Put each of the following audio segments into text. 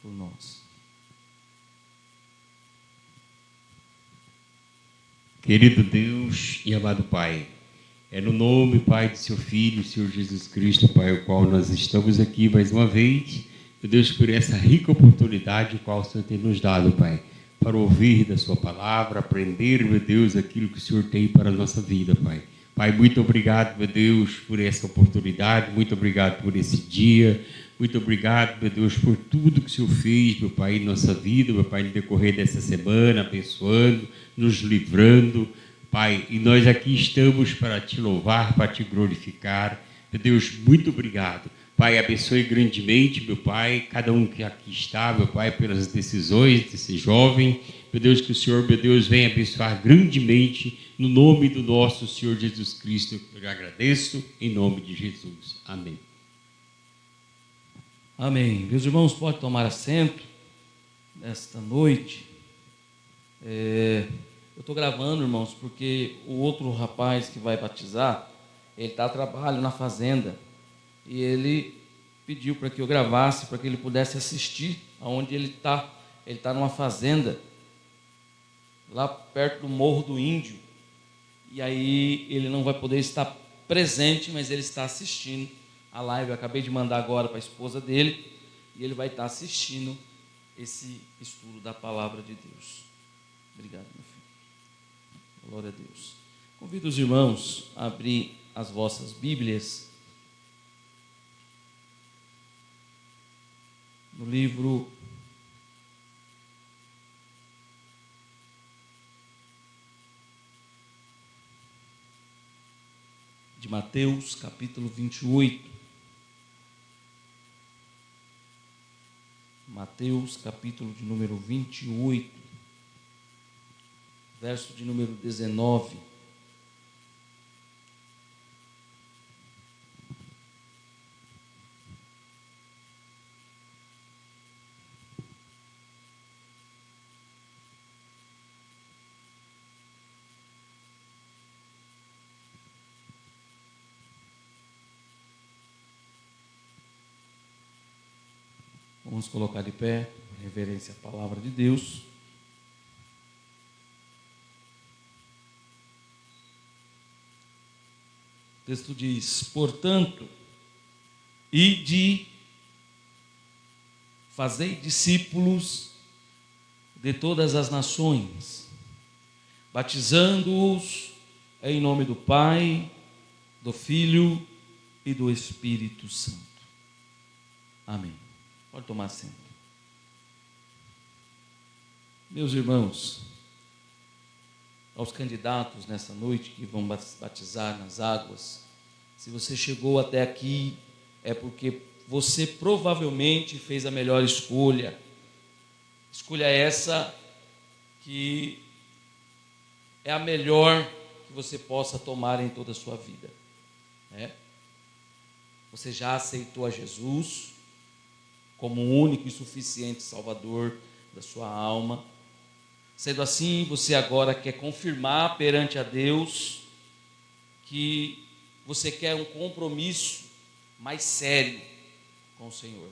por nós. Querido Deus e amado Pai, é no nome, Pai, do seu Filho, Senhor Jesus Cristo, Pai, o qual nós estamos aqui mais uma vez, meu Deus, por essa rica oportunidade, o qual o Senhor tem nos dado, Pai, para ouvir da sua palavra, aprender, meu Deus, aquilo que o Senhor tem para a nossa vida, Pai. Pai, muito obrigado, meu Deus, por essa oportunidade, muito obrigado por esse dia, muito obrigado, meu Deus, por tudo que o Senhor fez, meu Pai, em nossa vida, meu Pai, no decorrer dessa semana, abençoando, nos livrando, Pai, e nós aqui estamos para te louvar, para te glorificar. Meu Deus, muito obrigado. Pai, abençoe grandemente, meu Pai, cada um que aqui está, meu Pai, pelas decisões desse jovem. Meu Deus, que o Senhor, meu Deus, venha abençoar grandemente, no nome do nosso Senhor Jesus Cristo. Eu lhe agradeço, em nome de Jesus. Amém. Amém. Meus irmãos, podem tomar assento nesta noite. Eu estou gravando, irmãos, porque o outro rapaz que vai batizar, ele está a trabalho na fazenda, e ele pediu para que eu gravasse, para que ele pudesse assistir aonde ele está. Ele está numa fazenda, lá perto do Morro do Índio, e aí ele não vai poder estar presente, mas ele está assistindo a live. Eu acabei de mandar agora para a esposa dele, e ele vai estar assistindo esse estudo da palavra de Deus. Obrigado, meu filho. Glória a Deus. Convido os irmãos a abrir as vossas Bíblias no livro de Mateus, capítulo 28. Mateus, capítulo de número 28, verso de número 19. Vamos colocar de pé, em reverência à palavra de Deus. O texto diz: portanto, ide, fazei discípulos de todas as nações, batizando-os em nome do Pai, do Filho e do Espírito Santo. Amém. Pode tomar assento. Meus irmãos, aos candidatos nessa noite que vão batizar nas águas, se você chegou até aqui, é porque você provavelmente fez a melhor escolha. Escolha essa que é a melhor que você possa tomar em toda a sua vida. Você já aceitou a Jesus como o único e suficiente Salvador da sua alma. Sendo assim, você agora quer confirmar perante a Deus que você quer um compromisso mais sério com o Senhor.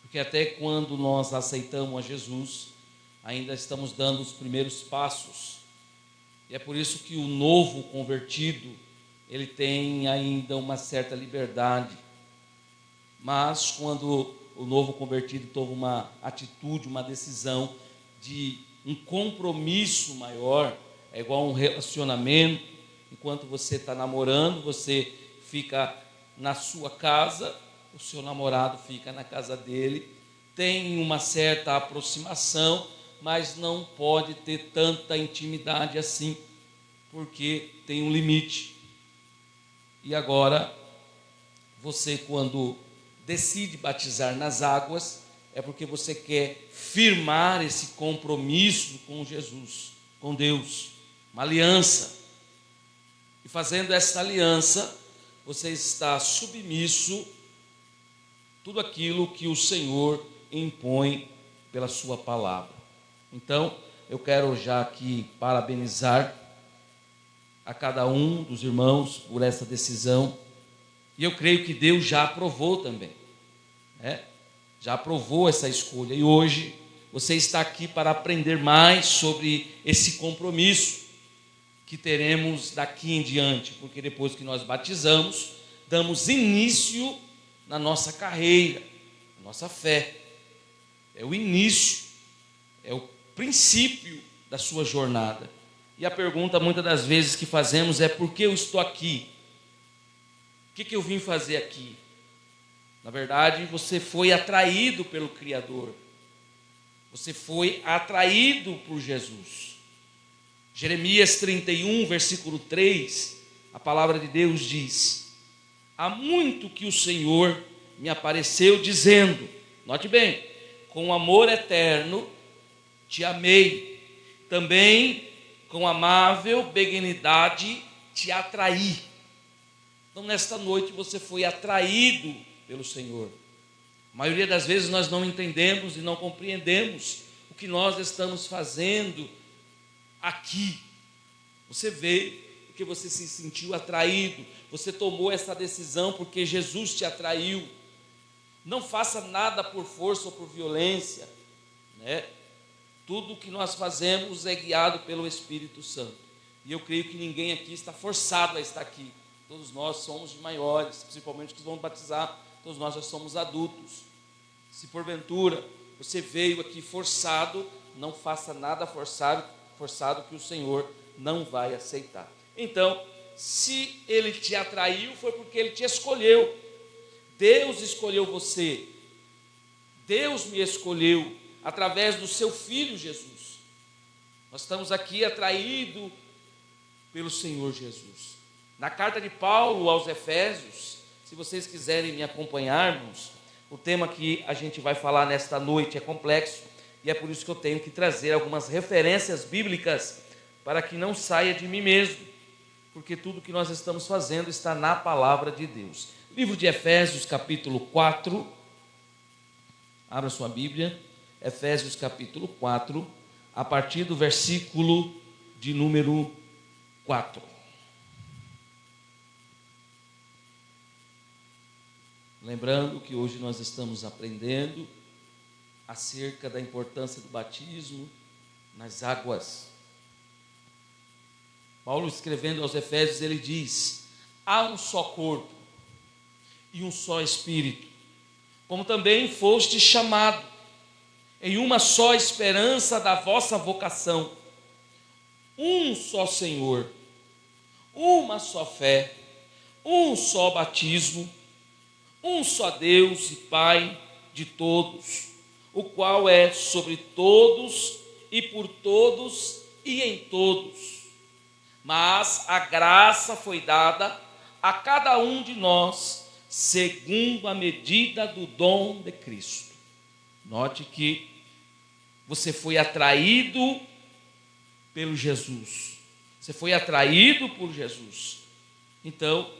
Porque até quando nós aceitamos a Jesus, ainda estamos dando os primeiros passos. E é por isso que o novo convertido, ele tem ainda uma certa liberdade. Mas quando o novo convertido toma uma atitude, uma decisão de um compromisso maior, é igual a um relacionamento. Enquanto você está namorando, você fica na sua casa, o seu namorado fica na casa dele, tem uma certa aproximação, mas não pode ter tanta intimidade assim, porque tem um limite. E agora, você quando decide batizar nas águas, é porque você quer firmar esse compromisso com Jesus, com Deus, uma aliança. E fazendo essa aliança, você está submisso a tudo aquilo que o Senhor impõe pela sua palavra. Então, eu quero já aqui parabenizar a cada um dos irmãos por essa decisão. E eu creio que Deus já aprovou também. já aprovou essa escolha, e hoje você está aqui para aprender mais sobre esse compromisso que teremos daqui em diante, porque depois que nós batizamos, damos início na nossa carreira, na nossa fé. É o início, é o princípio da sua jornada. E a pergunta muitas das vezes que fazemos é: por que eu estou aqui? O que eu vim fazer aqui? Na verdade, você foi atraído pelo Criador. Você foi atraído por Jesus. Jeremias 31, versículo 3, a palavra de Deus diz: há muito que o Senhor me apareceu dizendo, note bem, com amor eterno te amei, também com amável benignidade te atraí. Então, nesta noite você foi atraído pelo Senhor. A maioria das vezes nós não entendemos e não compreendemos o que nós estamos fazendo aqui. Você veio porque você se sentiu atraído, você tomou essa decisão porque Jesus te atraiu. Não faça nada por força ou por violência, né? Tudo que nós fazemos é guiado pelo Espírito Santo. E eu creio que ninguém aqui está forçado a estar aqui. Todos nós somos de maiores, principalmente que vão batizar, todos nós já somos adultos. Se porventura você veio aqui forçado, não faça nada forçado que o Senhor não vai aceitar. Então, se Ele te atraiu, foi porque Ele te escolheu. Deus escolheu você. Deus me escolheu através do seu Filho Jesus. Nós estamos aqui atraídos pelo Senhor Jesus. Na carta de Paulo aos Efésios, se vocês quiserem me acompanharmos, o tema que a gente vai falar nesta noite é complexo, e é por isso que eu tenho que trazer algumas referências bíblicas para que não saia de mim mesmo, porque tudo que nós estamos fazendo está na palavra de Deus. Livro de Efésios, capítulo 4, abra sua Bíblia, Efésios capítulo 4, a partir do versículo de número 4. Lembrando que hoje nós estamos aprendendo acerca da importância do batismo nas águas. Paulo, escrevendo aos Efésios, ele diz: há um só corpo e um só Espírito, como também foste chamado em uma só esperança da vossa vocação, um só Senhor, uma só fé, um só batismo, um só Deus e Pai de todos, o qual é sobre todos e por todos e em todos. Mas a graça foi dada a cada um de nós segundo a medida do dom de Cristo. Note que você foi atraído pelo Jesus. Você foi atraído por Jesus. Então,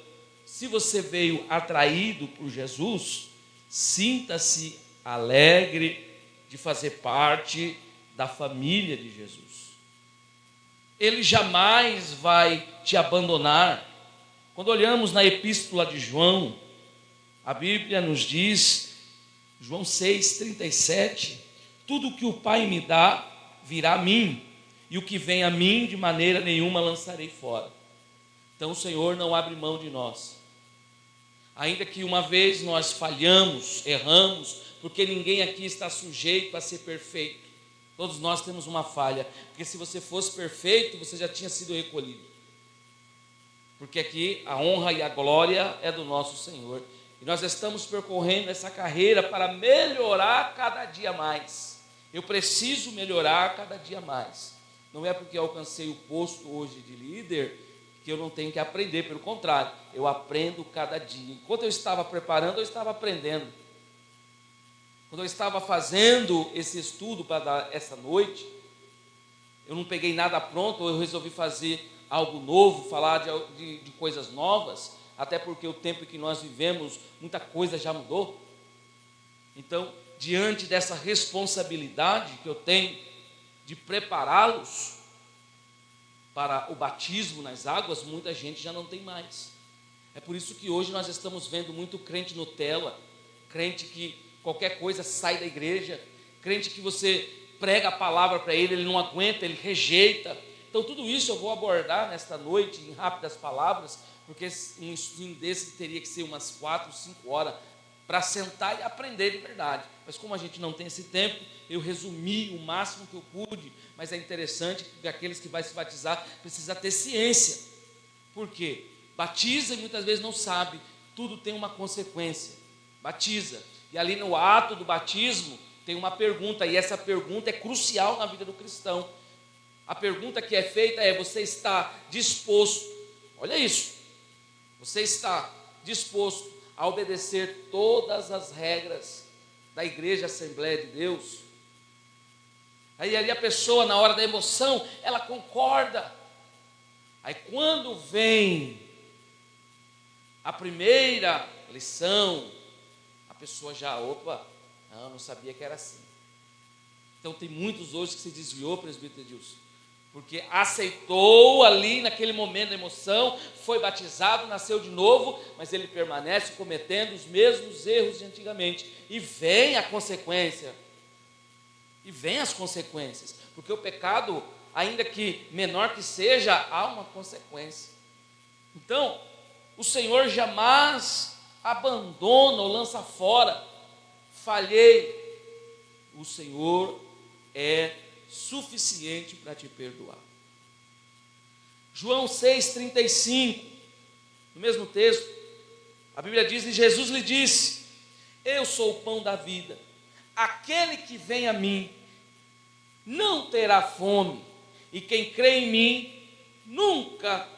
se você veio atraído por Jesus, sinta-se alegre de fazer parte da família de Jesus. Ele jamais vai te abandonar. Quando olhamos na epístola de João, a Bíblia nos diz, João 6,37, tudo o que o Pai me dá virá a mim, e o que vem a mim de maneira nenhuma lançarei fora. Então o Senhor não abre mão de nós. Ainda que uma vez nós falhamos, erramos, porque ninguém aqui está sujeito a ser perfeito. Todos nós temos uma falha, porque se você fosse perfeito, você já tinha sido recolhido. Porque aqui a honra e a glória é do nosso Senhor. E nós estamos percorrendo essa carreira para melhorar cada dia mais. Eu preciso melhorar cada dia mais. Não é porque eu alcancei o posto hoje de líder que eu não tenho que aprender, pelo contrário, eu aprendo cada dia. Enquanto eu estava preparando, eu estava aprendendo. Quando eu estava fazendo esse estudo para dar essa noite, eu não peguei nada pronto, eu resolvi fazer algo novo, falar de coisas novas, até porque o tempo que nós vivemos, muita coisa já mudou. Então, diante dessa responsabilidade que eu tenho de prepará-los para o batismo nas águas, muita gente já não tem mais. É por isso que hoje nós estamos vendo muito crente Nutella, crente que qualquer coisa sai da igreja, crente que você prega a palavra para ele não aguenta, ele rejeita. Então tudo isso eu vou abordar nesta noite em rápidas palavras, porque um estudo desse teria que ser umas 4, 5 horas para sentar e aprender de verdade. Mas como a gente não tem esse tempo, eu resumi o máximo que eu pude, mas é interessante que aqueles que vão se batizar precisam ter ciência. Por quê? Batiza e muitas vezes não sabe, tudo tem uma consequência. Batiza, e ali no ato do batismo tem uma pergunta, e essa pergunta é crucial na vida do cristão. A pergunta que é feita é: você está disposto, olha isso, você está disposto a obedecer todas as regras da Igreja Assembleia de Deus? Aí ali a pessoa, na hora da emoção, ela concorda. Aí quando vem a primeira lição, a pessoa já, opa, não sabia que era assim. Então tem muitos hoje que se desviou, presbítero Edilson, porque aceitou ali naquele momento da emoção, foi batizado, nasceu de novo, mas ele permanece cometendo os mesmos erros de antigamente, e vem a consequência, e vem as consequências, porque o pecado, ainda que menor que seja, há uma consequência. Então, o Senhor jamais abandona ou lança fora. Falhei, o Senhor é suficiente para te perdoar. João 6,35, no mesmo texto, a Bíblia diz: e Jesus lhe disse: eu sou o pão da vida, aquele que vem a mim não terá fome, e quem crê em mim nunca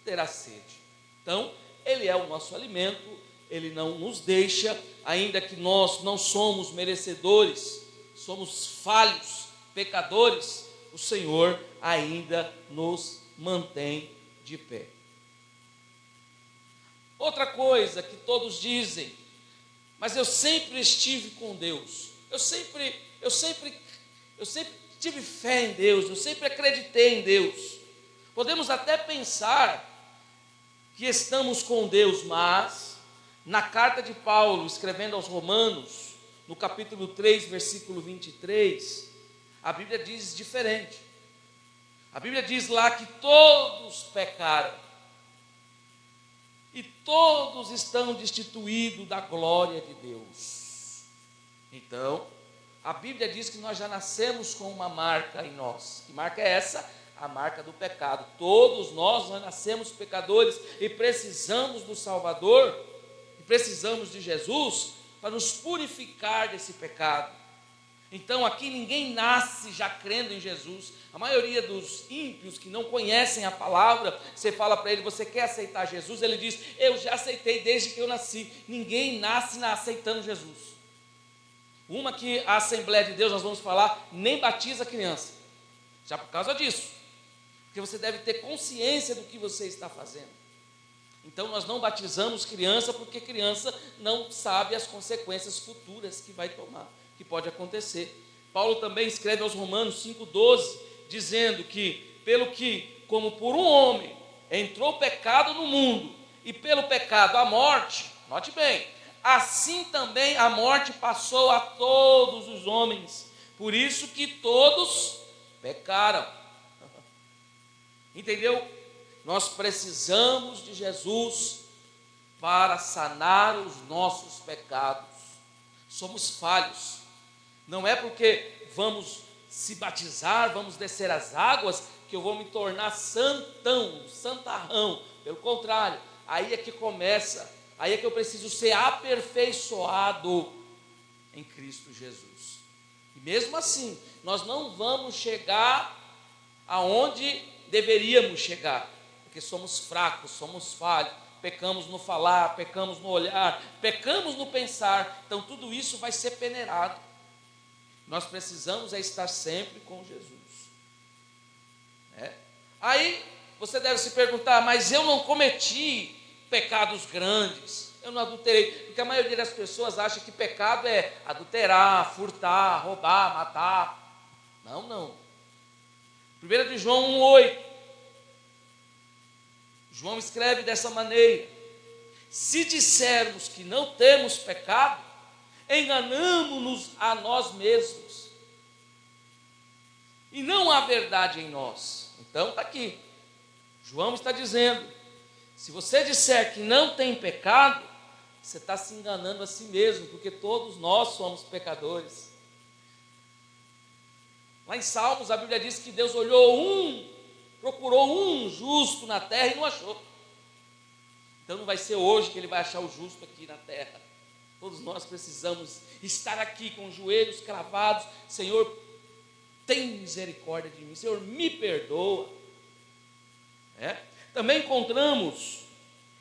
terá sede. Então, ele é o nosso alimento, ele não nos deixa, ainda que nós não somos merecedores, somos falhos, pecadores, o Senhor ainda nos mantém de pé. Outra coisa que todos dizem: mas eu sempre estive com Deus, eu sempre tive fé em Deus, eu sempre acreditei em Deus. Podemos até pensar que estamos com Deus, mas na carta de Paulo, escrevendo aos Romanos, no capítulo 3, versículo 23, a Bíblia diz diferente. A Bíblia diz lá que todos pecaram e todos estão destituídos da glória de Deus. Então, a Bíblia diz que nós já nascemos com uma marca em nós. Que marca é essa? A marca do pecado. Todos nós nascemos pecadores e precisamos do Salvador, e precisamos de Jesus para nos purificar desse pecado. Então aqui ninguém nasce já crendo em Jesus. A maioria dos ímpios que não conhecem a palavra, você fala para ele: você quer aceitar Jesus? Ele diz: eu já aceitei desde que eu nasci. Ninguém nasce aceitando Jesus. Uma que a Assembleia de Deus, nós vamos falar, nem batiza criança, já por causa disso, porque você deve ter consciência do que você está fazendo. Então nós não batizamos criança, porque criança não sabe as consequências futuras que vai tomar, que pode acontecer. Paulo também escreve aos Romanos 5,12, dizendo que, pelo que, como por um homem entrou o pecado no mundo, e pelo pecado a morte, note bem, assim também a morte passou a todos os homens, por isso que todos pecaram. Entendeu? Nós precisamos de Jesus para sanar os nossos pecados. Somos falhos. Não é porque vamos se batizar, vamos descer as águas, que eu vou me tornar santão, santarrão. Pelo contrário, aí é que começa, aí é que eu preciso ser aperfeiçoado em Cristo Jesus. E mesmo assim, nós não vamos chegar aonde deveríamos chegar, porque somos fracos, somos falhos, pecamos no falar, pecamos no olhar, pecamos no pensar. Então tudo isso vai ser peneirado. Nós precisamos estar sempre com Jesus. Aí você deve se perguntar: mas eu não cometi pecados grandes, eu não adulterei, porque a maioria das pessoas acha que pecado é adulterar, furtar, roubar, matar. Não. 1 de João 1,8, João escreve dessa maneira: se dissermos que não temos pecado, enganamo-nos a nós mesmos, e não há verdade em nós. Então está aqui, João está dizendo, se você disser que não tem pecado, você está se enganando a si mesmo, porque todos nós somos pecadores. Lá em Salmos a Bíblia diz que Deus procurou um justo na terra e não achou. Então não vai ser hoje que Ele vai achar o justo aqui na terra. Todos nós precisamos estar aqui com os joelhos cravados. Senhor, tem misericórdia de mim. Senhor, me perdoa. Também encontramos,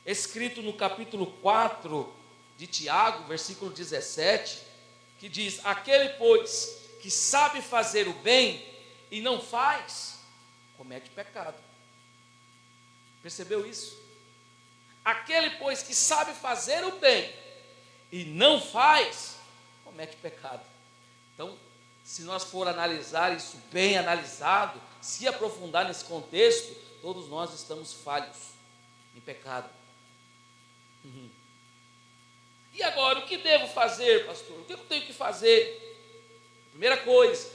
escrito no capítulo 4 de Tiago, versículo 17, que diz: aquele, pois, que sabe fazer o bem e não faz, comete pecado. Percebeu isso? Aquele, pois, que sabe fazer o bem e não faz, comete pecado. Então, se nós for analisar isso bem analisado, se aprofundar nesse contexto, todos nós estamos falhos em pecado. E agora, o que devo fazer, pastor? O que eu tenho que fazer? Primeira coisa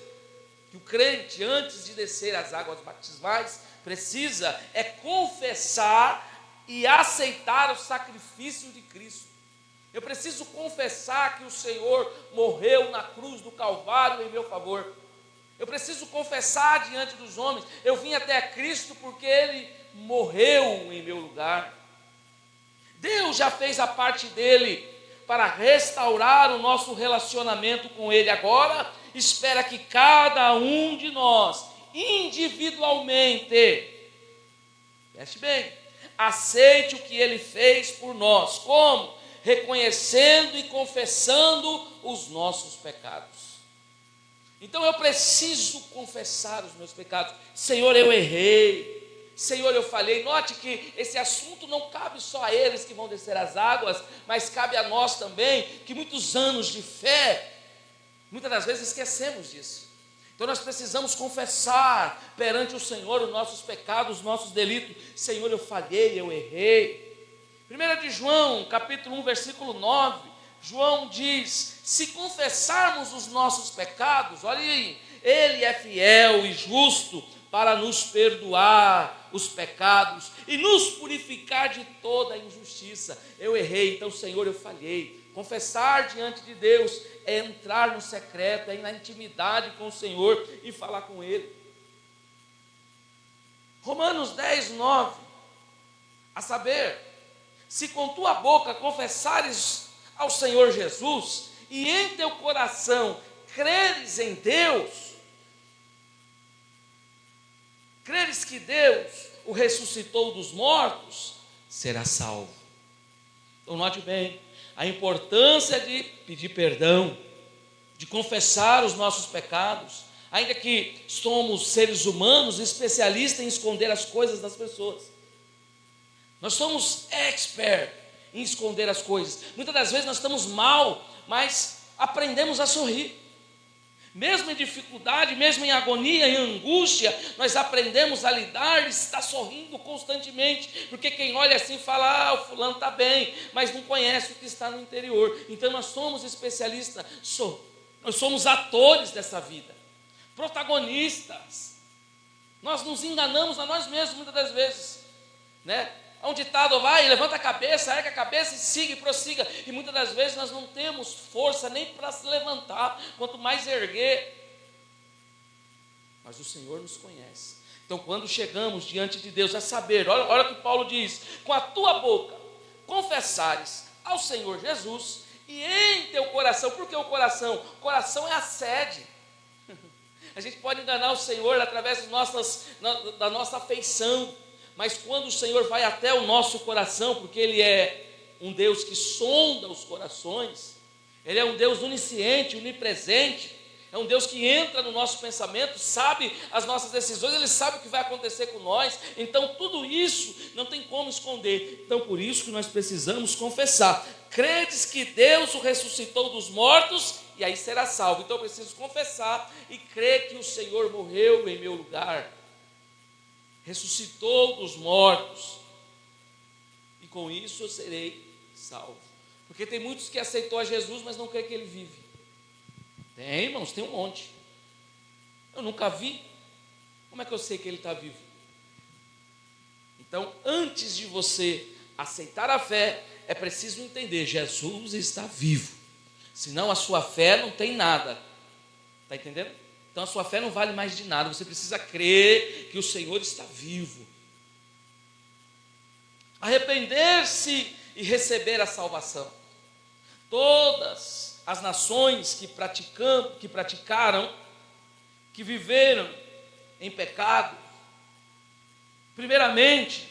que o crente, antes de descer as águas batismais, precisa é confessar e aceitar o sacrifício de Cristo. Eu preciso confessar que o Senhor morreu na cruz do Calvário em meu favor. Eu preciso confessar diante dos homens, eu vim até Cristo porque Ele morreu em meu lugar. Deus já fez a parte dele para restaurar o nosso relacionamento com Ele. Agora, espera que cada um de nós, individualmente, preste bem, aceite o que Ele fez por nós. Como? Reconhecendo e confessando os nossos pecados. Então eu preciso confessar os meus pecados. Senhor, eu errei. Senhor, eu falhei. Note que esse assunto não cabe só a eles que vão descer as águas, mas cabe a nós também, que muitos anos de fé, muitas das vezes esquecemos disso. Então nós precisamos confessar perante o Senhor os nossos pecados, os nossos delitos. Senhor, eu falhei, eu errei. 1 de João, capítulo 1, versículo 9, João diz: se confessarmos os nossos pecados, olha aí, Ele é fiel e justo para nos perdoar os pecados e nos purificar de toda a injustiça. Eu errei, então, Senhor, eu falhei. Confessar diante de Deus é entrar no secreto, é ir na intimidade com o Senhor e falar com Ele. Romanos 10, 9, a saber, se com tua boca confessares ao Senhor Jesus e em teu coração creres em Deus, creres que Deus o ressuscitou dos mortos, será salvo. Então note bem a importância de pedir perdão, de confessar os nossos pecados, ainda que somos seres humanos especialistas em esconder as coisas das pessoas. Nós somos expert em esconder as coisas. Muitas das vezes nós estamos mal, mas aprendemos a sorrir. Mesmo em dificuldade, mesmo em agonia, em angústia, nós aprendemos a lidar e estar sorrindo constantemente, porque quem olha assim fala: o fulano está bem, mas não conhece o que está no interior. Então nós somos especialistas, nós somos atores dessa vida, protagonistas. Nós nos enganamos a nós mesmos muitas das vezes, né? Há um ditado: vai, levanta a cabeça, ergue a cabeça e siga e prossiga. E muitas das vezes nós não temos força nem para se levantar, quanto mais erguer. Mas o Senhor nos conhece. Então quando chegamos diante de Deus, a saber, olha o que Paulo diz: com a tua boca confessares ao Senhor Jesus e em teu coração. Por que o coração? O coração é a sede. A gente pode enganar o Senhor através da nossa afeição, mas quando o Senhor vai até o nosso coração, porque Ele é um Deus que sonda os corações, Ele é um Deus onisciente, onipresente, é um Deus que entra no nosso pensamento, sabe as nossas decisões, Ele sabe o que vai acontecer com nós. Então tudo isso não tem como esconder. Então por isso que nós precisamos confessar: credes que Deus o ressuscitou dos mortos, e aí será salvo. Então eu preciso confessar e crer que o Senhor morreu em meu lugar, ressuscitou dos mortos, e com isso eu serei salvo. Porque tem muitos que aceitou a Jesus, mas não crê que ele vive. Tem, irmãos, tem um monte. Eu nunca vi. Como é que eu sei que ele está vivo? Então, antes de você aceitar a fé, é preciso entender, Jesus está vivo. Senão a sua fé não tem nada. Está entendendo? Então a sua fé não vale mais de nada. Você precisa crer que o Senhor está vivo. Arrepender-se e receber a salvação. Todas as nações que praticaram, que viveram em pecado, primeiramente,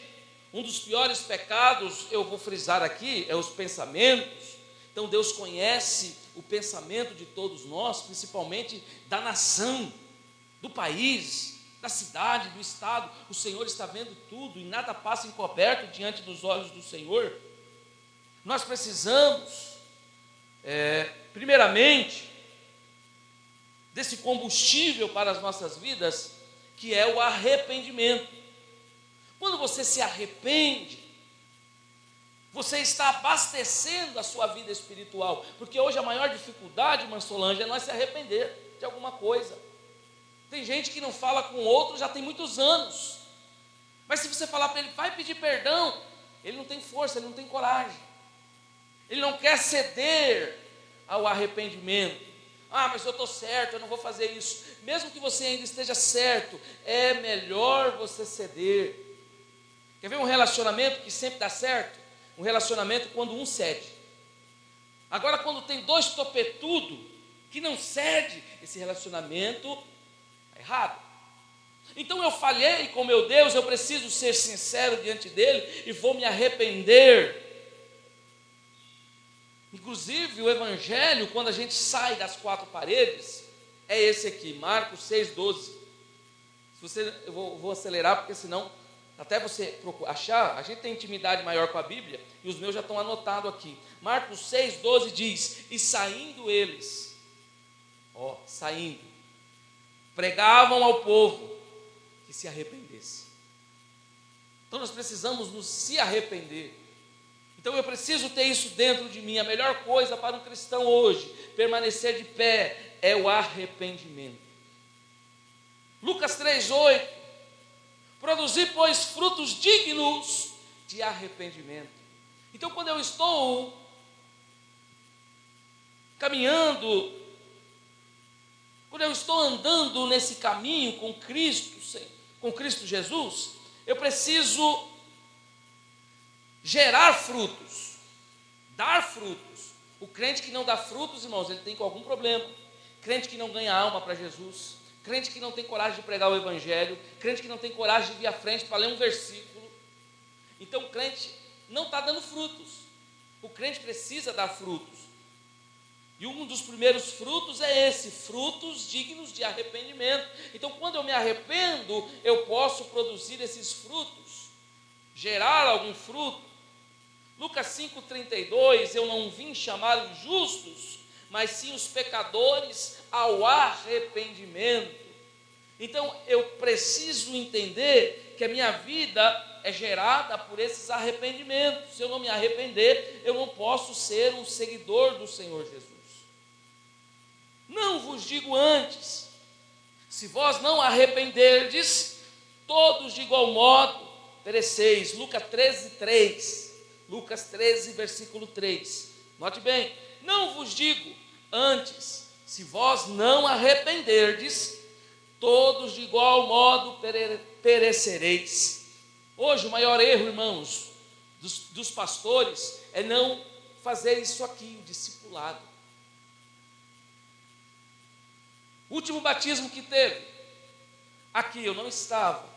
um dos piores pecados, eu vou frisar aqui, é os pensamentos. Então Deus conhece o pensamento de todos nós, principalmente da nação, do país, da cidade, do estado. O Senhor está vendo tudo e nada passa encoberto diante dos olhos do Senhor. Nós precisamos, primeiramente, desse combustível para as nossas vidas, que é o arrependimento. Quando você se arrepende, você está abastecendo a sua vida espiritual, porque hoje a maior dificuldade, irmã Solange, é nós se arrepender de alguma coisa. Tem gente que não fala com o outro já tem muitos anos, mas se você falar para ele, vai pedir perdão, ele não tem força, ele não tem coragem, ele não quer ceder ao arrependimento. Ah, mas eu estou certo, eu não vou fazer isso. Mesmo que você ainda esteja certo, é melhor você ceder. Quer ver um relacionamento que sempre dá certo? Um relacionamento quando um cede. Agora, quando tem dois topetudos que não cede, esse relacionamento é errado. Então eu falhei com meu Deus, eu preciso ser sincero diante dele e vou me arrepender. Inclusive o evangelho, quando a gente sai das quatro paredes, é esse aqui, Marcos 6,12. Eu vou acelerar, porque senão, até você achar, a gente tem intimidade maior com a Bíblia, e os meus já estão anotados aqui. Marcos 6,12 diz, e saindo eles, pregavam ao povo que se arrependesse. Então nós precisamos nos se arrepender. Então eu preciso ter isso dentro de mim. A melhor coisa para um cristão hoje, permanecer de pé, é o arrependimento. Lucas 3,8, produzir, pois, frutos dignos de arrependimento. Então, quando eu estou caminhando, quando eu estou andando nesse caminho com Cristo Jesus, eu preciso gerar frutos, dar frutos. O crente que não dá frutos, irmãos, ele tem algum problema. Crente que não ganha alma para Jesus, crente que não tem coragem de pregar o evangelho, crente que não tem coragem de vir à frente para ler um versículo. Então o crente não está dando frutos. O crente precisa dar frutos. E um dos primeiros frutos é esse, frutos dignos de arrependimento. Então quando eu me arrependo, eu posso produzir esses frutos, gerar algum fruto. Lucas 5,32, eu não vim chamar os justos, mas sim os pecadores ao arrependimento. Então eu preciso entender que a minha vida é gerada por esses arrependimentos. Se eu não me arrepender, eu não posso ser um seguidor do Senhor Jesus. Não vos digo antes, se vós não arrependerdes, todos de igual modo pereceis. Lucas 13:3. Lucas 13, versículo 3. Note bem, não vos digo antes, se vós não arrependerdes, todos de igual modo perecereis. Hoje o maior erro, irmãos, dos pastores é não fazer isso aqui, o discipulado. O último batismo que teve, aqui eu não estava,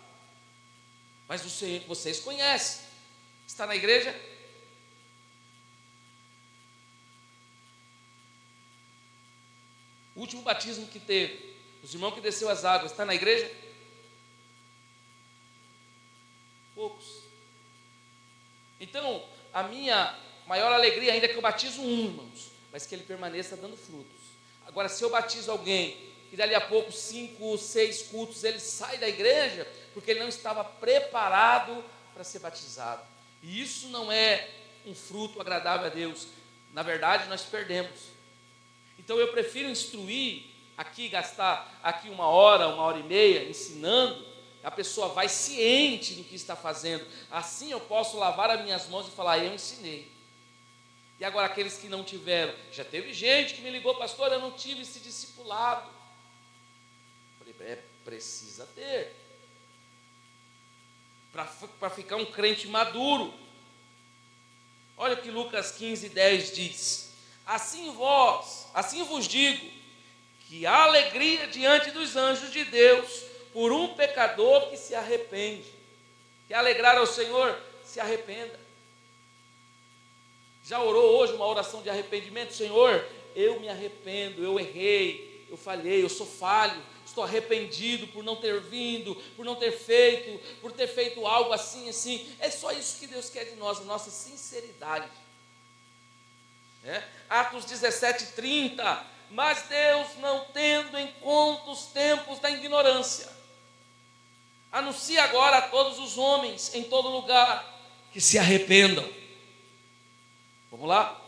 mas vocês conhecem. Está na igreja? O último batismo que teve, os irmãos que desceu as águas, está na igreja? Poucos. Então, a minha maior alegria ainda é que eu batizo um, irmãos, mas que ele permaneça dando frutos. Agora, se eu batizo alguém, que dali a pouco, 5, 6 cultos, ele sai da igreja, porque ele não estava preparado para ser batizado. E isso não é um fruto agradável a Deus. Na verdade, nós perdemos. Então eu prefiro instruir aqui, gastar aqui 1 hora, 1 hora e meia ensinando, a pessoa vai ciente do que está fazendo. Assim eu posso lavar as minhas mãos e falar, eu ensinei. E agora aqueles que não tiveram, já teve gente que me ligou, pastor, eu não tive esse discipulado. Eu falei, precisa ter. Para ficar um crente maduro. Olha o que Lucas 15:10 diz. Assim vos digo, que há alegria diante dos anjos de Deus, por um pecador que se arrepende. Quer alegrar ao Senhor? Se arrependa. Já orou hoje uma oração de arrependimento? Senhor, eu me arrependo, eu errei, eu falhei, eu sou falho, estou arrependido por não ter vindo, por não ter feito, por ter feito algo assim, assim. É só isso que Deus quer de nós, a nossa sinceridade. Atos 17:30, mas Deus, não tendo em conta os tempos da ignorância, anuncia agora a todos os homens em todo lugar que se arrependam. Vamos lá?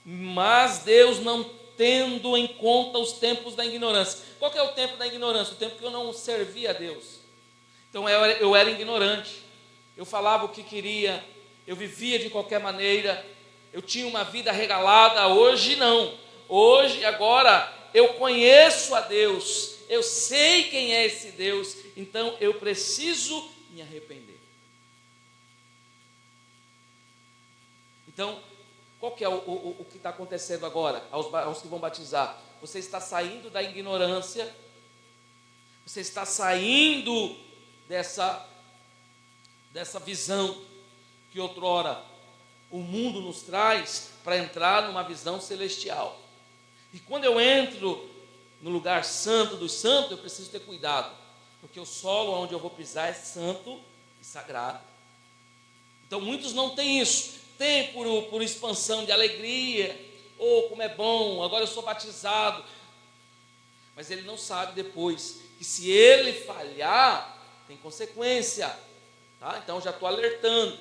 Mas Deus, não tendo em conta os tempos da ignorância. Qual que é o tempo da ignorância? O tempo que eu não servia a Deus. Então eu era ignorante, eu falava o que queria, eu vivia de qualquer maneira, eu tinha uma vida regalada. Hoje não. Hoje, agora, eu conheço a Deus, eu sei quem é esse Deus, então eu preciso me arrepender. Então, qual que é o que está acontecendo agora aos que vão batizar? Você está saindo da ignorância, você está saindo dessa visão que outrora o mundo nos traz, para entrar numa visão celestial. E quando eu entro no lugar santo dos santos, eu preciso ter cuidado, porque o solo onde eu vou pisar é santo e sagrado. Então muitos não têm isso, tem por expansão de alegria, como é bom, agora eu sou batizado, mas ele não sabe depois que se ele falhar, tem consequência, tá? Então já estou alertando.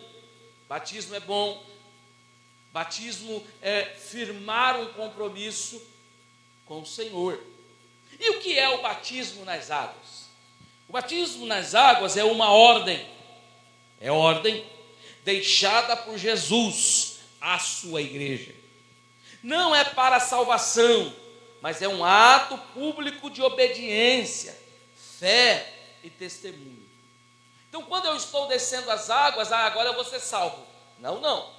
Batismo é bom, batismo é firmar um compromisso com o Senhor. E o que é o batismo nas águas? O batismo nas águas é uma ordem, deixada por Jesus à sua igreja. Não é para a salvação, mas é um ato público de obediência, fé e testemunho. Então, quando eu estou descendo as águas, agora eu vou ser salvo. Não.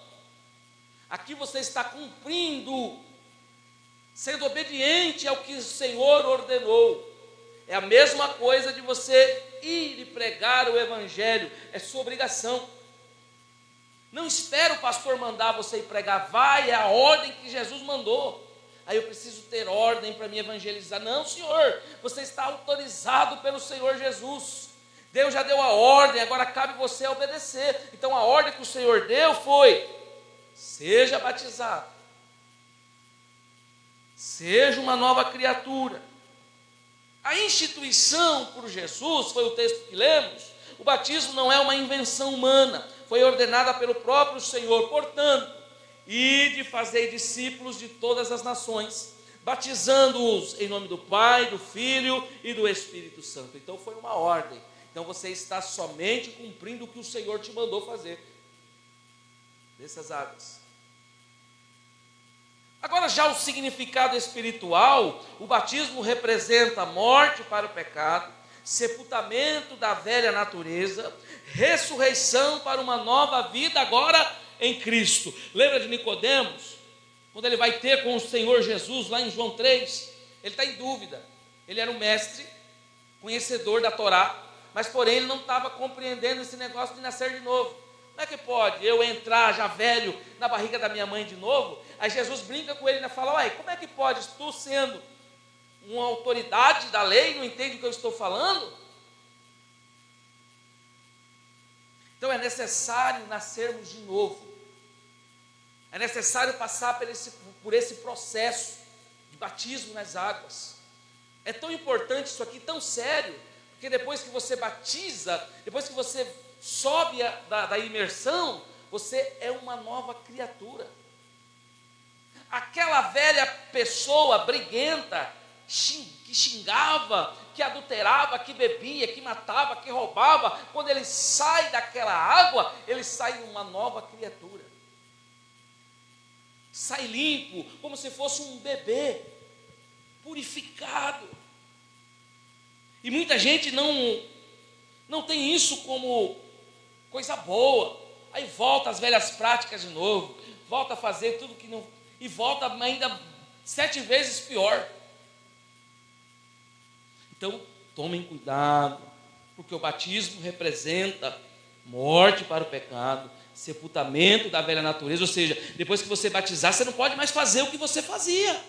Aqui você está cumprindo, sendo obediente ao que o Senhor ordenou. É a mesma coisa de você ir e pregar o Evangelho, é sua obrigação. Não espera o pastor mandar você ir pregar, vai, é a ordem que Jesus mandou. Aí eu preciso ter ordem para me evangelizar. Não, Senhor, você está autorizado pelo Senhor Jesus. Deus já deu a ordem, agora cabe você obedecer. Então a ordem que o Senhor deu foi: seja batizado, seja uma nova criatura. A instituição por Jesus, foi o texto que lemos, o batismo não é uma invenção humana, foi ordenada pelo próprio Senhor. Portanto, ide fazer discípulos de todas as nações, batizando-os em nome do Pai, do Filho e do Espírito Santo. Então foi uma ordem. Então você está somente cumprindo o que o Senhor te mandou fazer dessas águas. Agora, já o significado espiritual, o batismo representa morte para o pecado, sepultamento da velha natureza, ressurreição para uma nova vida agora em Cristo. Lembra de Nicodemos? Quando ele vai ter com o Senhor Jesus, lá em João 3, ele está em dúvida. Ele era um mestre, conhecedor da Torá, mas porém ele não estava compreendendo esse negócio de nascer de novo. Como é que pode eu entrar já velho na barriga da minha mãe de novo? Aí Jesus brinca com ele e fala: uai, como é que pode, tu sendo uma autoridade da lei, não entende o que eu estou falando? Então é necessário nascermos de novo. É necessário passar por esse processo de batismo nas águas. É tão importante isso aqui, tão sério, porque depois que você batiza, depois que você sobe da imersão, você é uma nova criatura. aquela velha pessoa briguenta, que xingava, que adulterava, que bebia, que matava, que roubava, quando ele sai daquela água, ele sai uma nova criatura. Sai limpo, como se fosse um bebê, purificado. E muita gente não tem isso como coisa boa. Aí volta às velhas práticas de novo, volta a fazer tudo que não... E volta ainda 7 vezes pior. Então, tomem cuidado, porque o batismo representa morte para o pecado, sepultamento da velha natureza, ou seja, depois que você batizar, você não pode mais fazer o que você fazia.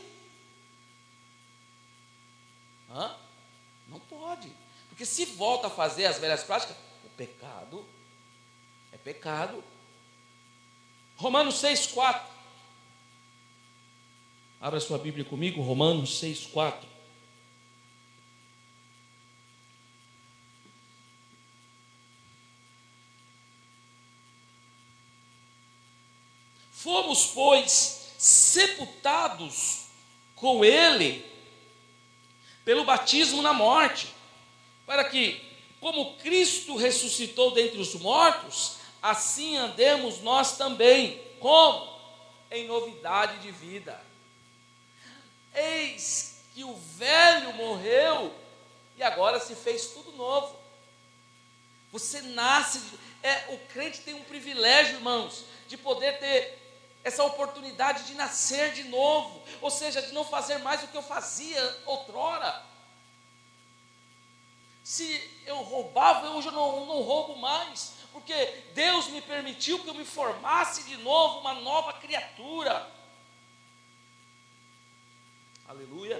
Não pode, porque se volta a fazer as velhas práticas, o pecado é pecado. Romanos 6,4. Abra sua Bíblia comigo, Romanos 6,4. Fomos, pois, sepultados com ele pelo batismo na morte, para que, como Cristo ressuscitou dentre os mortos, assim andemos nós também, como? Em novidade de vida. Eis que o velho morreu e agora se fez tudo novo. Você nasce, o crente tem um privilégio, irmãos, de poder ter essa oportunidade de nascer de novo, ou seja, de não fazer mais o que eu fazia outrora. Se eu roubava, hoje eu não roubo mais, porque Deus me permitiu que eu me formasse de novo, uma nova criatura. Aleluia.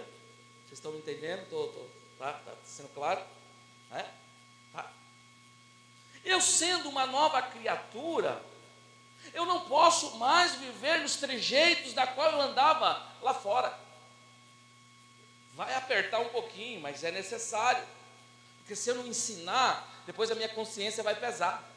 Vocês estão me entendendo? Tá sendo claro? Tá. Eu sendo uma nova criatura, eu não posso mais viver nos trejeitos da qual eu andava lá fora. Vai apertar um pouquinho, mas é necessário. Porque se eu não ensinar, depois a minha consciência vai pesar.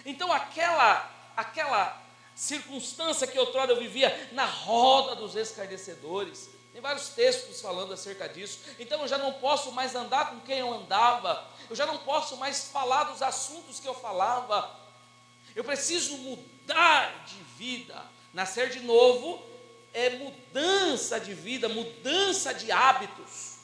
Então aquela circunstância que outrora eu vivia na roda dos escarnecedores, tem vários textos falando acerca disso. Então eu já não posso mais andar com quem eu andava, eu já não posso mais falar dos assuntos que eu falava. Eu preciso mudar de vida. Nascer de novo é mudança de vida, mudança de hábitos.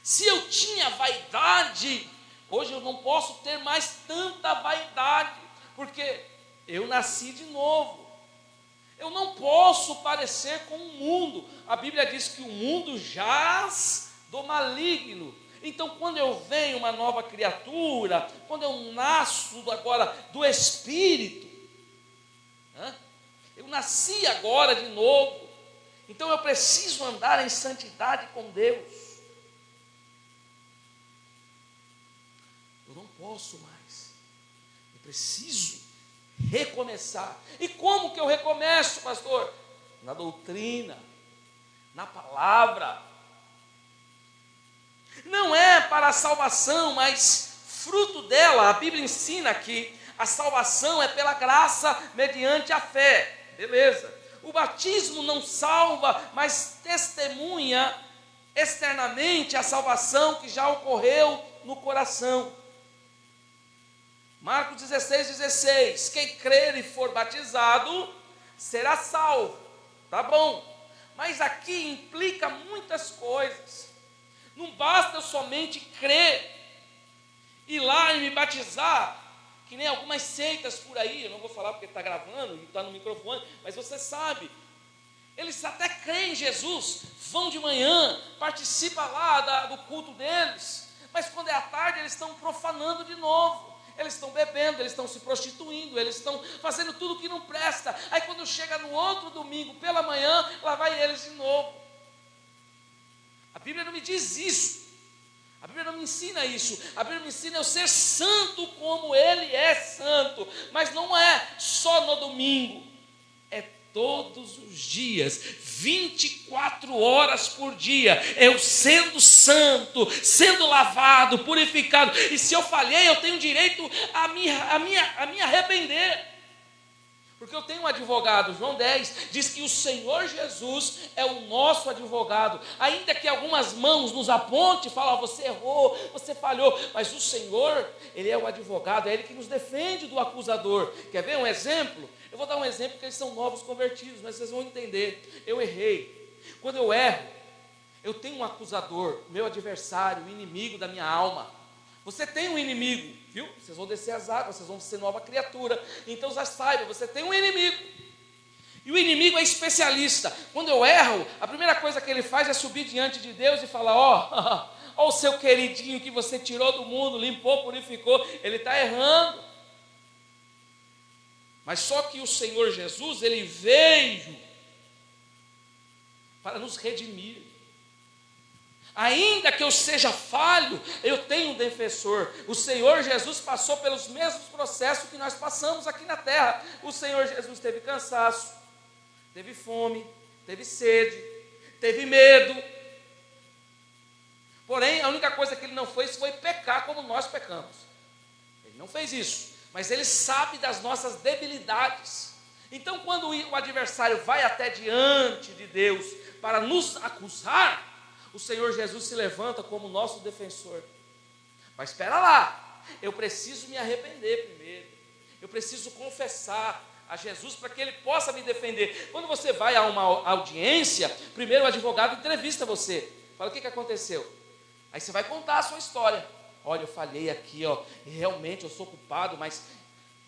Se eu tinha vaidade, hoje eu não posso ter mais tanta vaidade, porque eu nasci de novo. Eu não posso parecer com o mundo. A Bíblia diz que o mundo jaz do maligno. Então, quando eu venho uma nova criatura, quando eu nasço agora do Espírito, eu nasci agora de novo, então eu preciso andar em santidade com Deus. Eu não posso mais, eu preciso recomeçar. E como que eu recomeço, pastor? Na doutrina, na palavra. Não é para a salvação, mas fruto dela. A Bíblia ensina que a salvação é pela graça mediante a fé. Beleza. O batismo não salva, mas testemunha externamente a salvação que já ocorreu no coração. Marcos 16:16. Quem crer e for batizado será salvo. Tá bom. Mas aqui implica muitas coisas. Não basta eu somente crer, ir lá e me batizar, que nem algumas seitas por aí, eu não vou falar porque está gravando e está no microfone, mas você sabe, eles até creem em Jesus, vão de manhã, participam lá do culto deles, mas quando é à tarde eles estão profanando de novo, eles estão bebendo, eles estão se prostituindo, eles estão fazendo tudo que não presta. Aí quando chega no outro domingo pela manhã, lá vai eles de novo. A Bíblia não me diz isso, a Bíblia não me ensina isso, a Bíblia me ensina eu ser santo como Ele é santo, mas não é só no domingo, é todos os dias, 24 horas por dia, eu sendo santo, sendo lavado, purificado, e se eu falhei eu tenho direito a me arrepender. Porque eu tenho um advogado. João 10 diz que o Senhor Jesus é o nosso advogado. Ainda que algumas mãos nos aponte e falem, você errou, você falhou. Mas o Senhor, Ele é o advogado, é Ele que nos defende do acusador. Quer ver um exemplo? Eu vou dar um exemplo porque eles são novos convertidos, mas vocês vão entender. Eu errei. Quando eu erro, eu tenho um acusador, meu adversário, o inimigo da minha alma. Você tem um inimigo, viu? Vocês vão descer as águas, vocês vão ser nova criatura. Então já saiba, você tem um inimigo. E o inimigo é especialista. Quando eu erro, a primeira coisa que ele faz é subir diante de Deus e falar, ó o seu queridinho que você tirou do mundo, limpou, purificou, ele está errando. Mas só que o Senhor Jesus, Ele veio para nos redimir. Ainda que eu seja falho, eu tenho um defensor. O Senhor Jesus passou pelos mesmos processos que nós passamos aqui na terra. O Senhor Jesus teve cansaço, teve fome, teve sede, teve medo. Porém, a única coisa que Ele não fez foi pecar como nós pecamos. Ele não fez isso, mas Ele sabe das nossas debilidades. Então, quando o adversário vai até diante de Deus para nos acusar, o Senhor Jesus se levanta como nosso defensor. Mas espera lá, eu preciso me arrepender primeiro. Eu preciso confessar a Jesus para que Ele possa me defender. Quando você vai a uma audiência, primeiro o advogado entrevista você. Fala, o que aconteceu? Aí você vai contar a sua história. Olha, eu falhei aqui, e realmente eu sou culpado, mas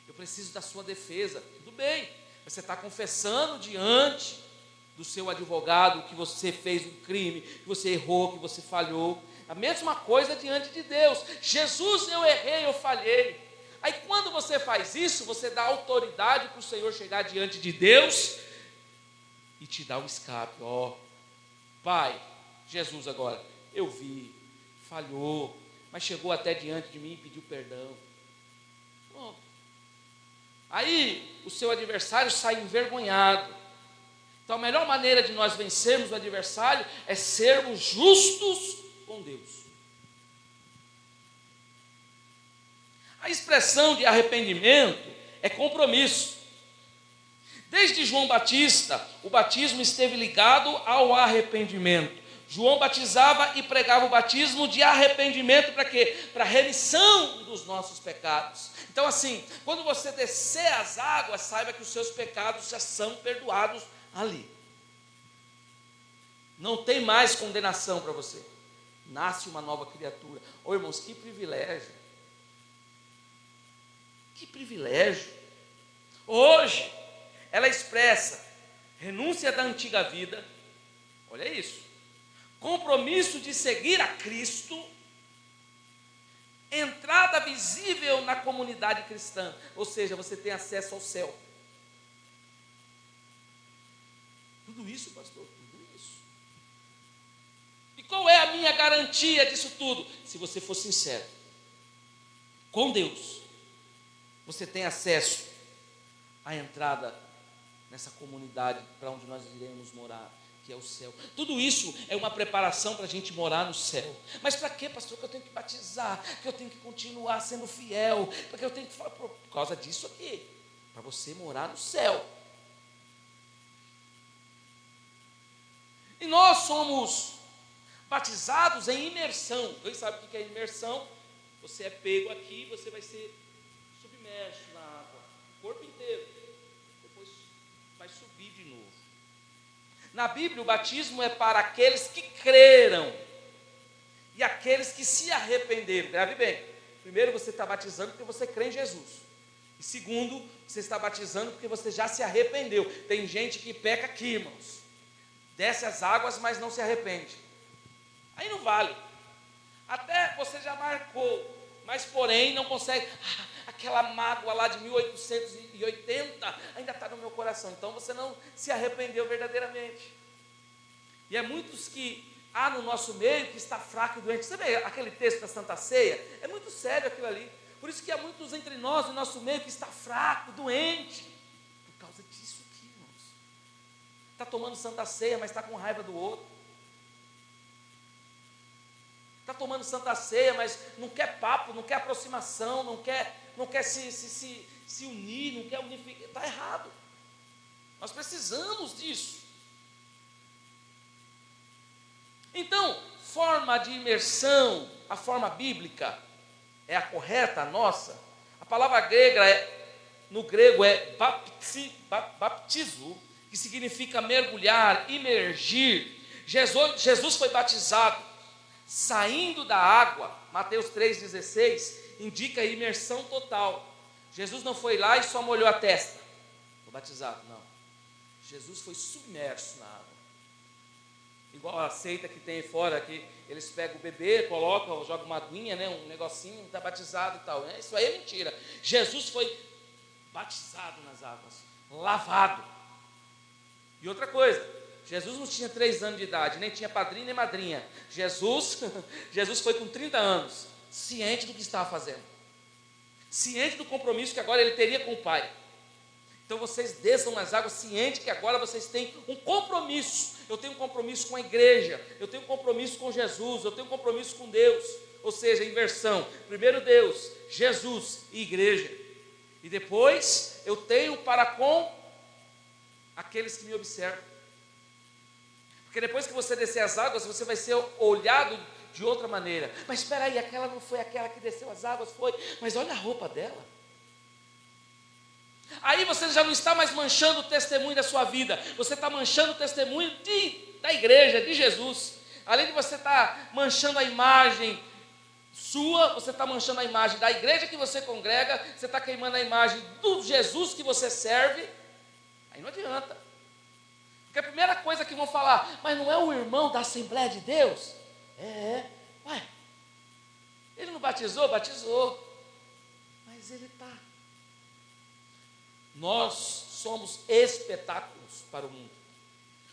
eu preciso da sua defesa. Tudo bem, você está confessando diante do seu advogado que você fez um crime, que você errou, que você falhou. A mesma coisa diante de Deus. Jesus, eu errei, eu falhei. Aí quando você faz isso, você dá autoridade para o Senhor chegar diante de Deus e te dar o escape. Pai, Jesus agora, eu vi, falhou, mas chegou até diante de mim e pediu perdão. Pronto. Aí o seu adversário sai envergonhado. Então a melhor maneira de nós vencermos o adversário é sermos justos com Deus. A expressão de arrependimento é compromisso. Desde João Batista, o batismo esteve ligado ao arrependimento. João batizava e pregava o batismo de arrependimento para quê? Para a remissão dos nossos pecados. Então assim, quando você descer as águas, saiba que os seus pecados já são perdoados ali. Não tem mais condenação para você. Nasce uma nova criatura. Irmãos, que privilégio. Que privilégio. Hoje, ela expressa renúncia da antiga vida. Olha isso. Compromisso de seguir a Cristo. Entrada visível na comunidade cristã. Ou seja, você tem acesso ao céu. Tudo isso, pastor, tudo isso. E qual é a minha garantia disso tudo? Se você for sincero com Deus, você tem acesso à entrada nessa comunidade para onde nós iremos morar, que é o céu. Tudo isso é uma preparação para a gente morar no céu. Mas para quê, pastor? Que eu tenho que batizar, que eu tenho que continuar sendo fiel, porque eu tenho que falar por causa disso aqui, para você morar no céu. E nós somos batizados em imersão. Vocês sabem o que é imersão? Você é pego aqui, você vai ser submerso na água, o corpo inteiro. Depois vai subir de novo. Na Bíblia, o batismo é para aqueles que creram e aqueles que se arrependeram. Grave bem. Primeiro, você está batizando porque você crê em Jesus. E segundo, você está batizando porque você já se arrependeu. Tem gente que peca aqui, irmãos. Desce as águas, mas não se arrepende. Aí não vale. Até você já marcou, mas porém não consegue. Aquela mágoa lá de 1880 ainda está no meu coração. Então você não se arrependeu verdadeiramente. E é muitos que há no nosso meio que está fraco e doente. Você vê aquele texto da Santa Ceia? É muito sério aquilo ali. Por isso que há muitos entre nós, no nosso meio, que está fraco, doente. Por causa disso aqui, irmãos. Está tomando Santa Ceia, mas está com raiva do outro. Está tomando Santa Ceia, mas não quer papo, não quer aproximação, não quer se unir, não quer unificar. Está errado. Nós precisamos disso. Então, forma de imersão, a forma bíblica é a correta, a nossa. A palavra grega no grego é baptizo, que significa mergulhar, imergir. Jesus foi batizado saindo da água. Mateus 3,16 indica a imersão total. Jesus não foi lá e só molhou a testa. Foi batizado, não. Jesus foi submerso na água. Igual a seita que tem fora, que eles pegam o bebê, colocam, jogam uma aguinha, né, um negocinho, está batizado e tal. Isso aí é mentira. Jesus foi batizado nas águas, lavado. E outra coisa, Jesus não tinha 3 anos de idade, nem tinha padrinho nem madrinha. Jesus foi com 30 anos, ciente do que estava fazendo, ciente do compromisso que agora ele teria com o Pai. Então vocês desçam nas águas, ciente que agora vocês têm um compromisso. Eu tenho um compromisso com a igreja, eu tenho um compromisso com Jesus, eu tenho um compromisso com Deus. Ou seja, inversão. Primeiro Deus, Jesus e igreja. E depois eu tenho para com aqueles que me observam. Porque depois que você descer as águas, você vai ser olhado de outra maneira. Mas espera aí, aquela não foi aquela que desceu as águas, foi. Mas olha a roupa dela. Aí você já não está mais manchando o testemunho da sua vida, você está manchando o testemunho da igreja, de Jesus. Além de você estar manchando a imagem sua, você está manchando a imagem da igreja que você congrega, você está queimando a imagem do Jesus que você serve. Aí não adianta. Porque a primeira coisa que vão falar, mas não é o irmão da Assembleia de Deus? Ué, ele não batizou? Batizou. Mas ele está. Nós somos espetáculos para o mundo.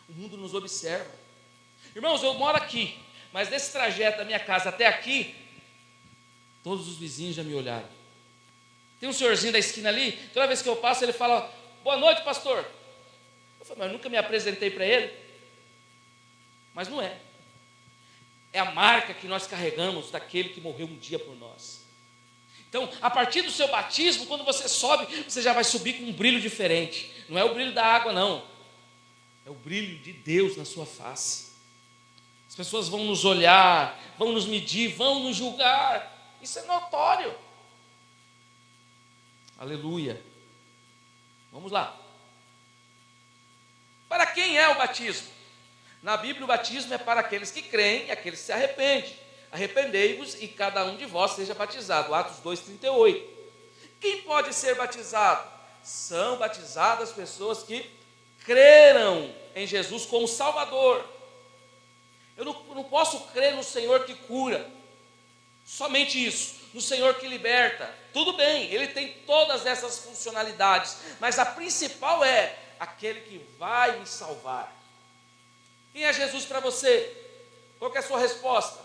O mundo nos observa. Irmãos, eu moro aqui, mas nesse trajeto da minha casa até aqui, todos os vizinhos já me olharam. Tem um senhorzinho da esquina ali, toda vez que eu passo, ele fala, boa noite, pastor. Eu falo, mas eu nunca me apresentei para ele. Mas não é. É a marca que nós carregamos daquele que morreu um dia por nós. Então, a partir do seu batismo, quando você sobe, você já vai subir com um brilho diferente. Não é o brilho da água, não. É o brilho de Deus na sua face. As pessoas vão nos olhar, vão nos medir, vão nos julgar. Isso é notório. Aleluia. Vamos lá. Para quem é o batismo? Na Bíblia, o batismo é para aqueles que creem e aqueles que se arrependem. Arrependei-vos e cada um de vós seja batizado. Atos 2,38. Quem pode ser batizado? São batizadas pessoas que creram em Jesus como Salvador. Eu não posso crer no Senhor que cura, somente isso, no Senhor que liberta. Tudo bem, Ele tem todas essas funcionalidades, mas a principal é aquele que vai me salvar. Quem é Jesus para você? Qual que é a sua resposta?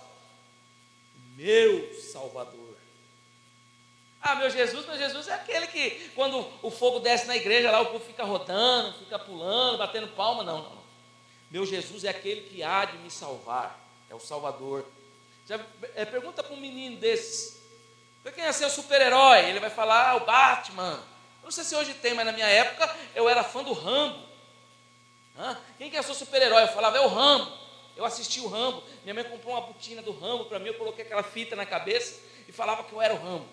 Meu Salvador. Meu Jesus é aquele que quando o fogo desce na igreja, lá o povo fica rodando, fica pulando, batendo palma. Não. Meu Jesus é aquele que há de me salvar, é o Salvador. Pergunta para um menino desses, quem é seu super-herói? Ele vai falar, o Batman. Eu não sei se hoje tem, mas na minha época eu era fã do Rambo. Quem que é seu super-herói? Eu falava, é o Rambo. Eu assisti o Rambo, minha mãe comprou uma botina do Rambo para mim, eu coloquei aquela fita na cabeça e falava que eu era o Rambo.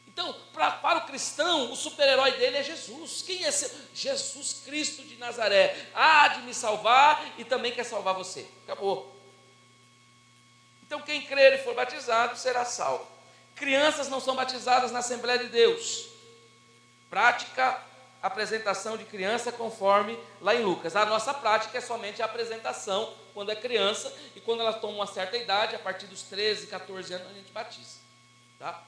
Então, para o cristão, o super-herói dele é Jesus. Quem é esse? Jesus Cristo de Nazaré. Há de me salvar e também quer salvar você. Acabou. Então, quem crer e for batizado será salvo. Crianças não são batizadas na Assembleia de Deus. Prática apresentação de criança conforme lá em Lucas. A nossa prática é somente a apresentação quando é criança e quando ela toma uma certa idade, a partir dos 13, 14 anos a gente batiza, tá?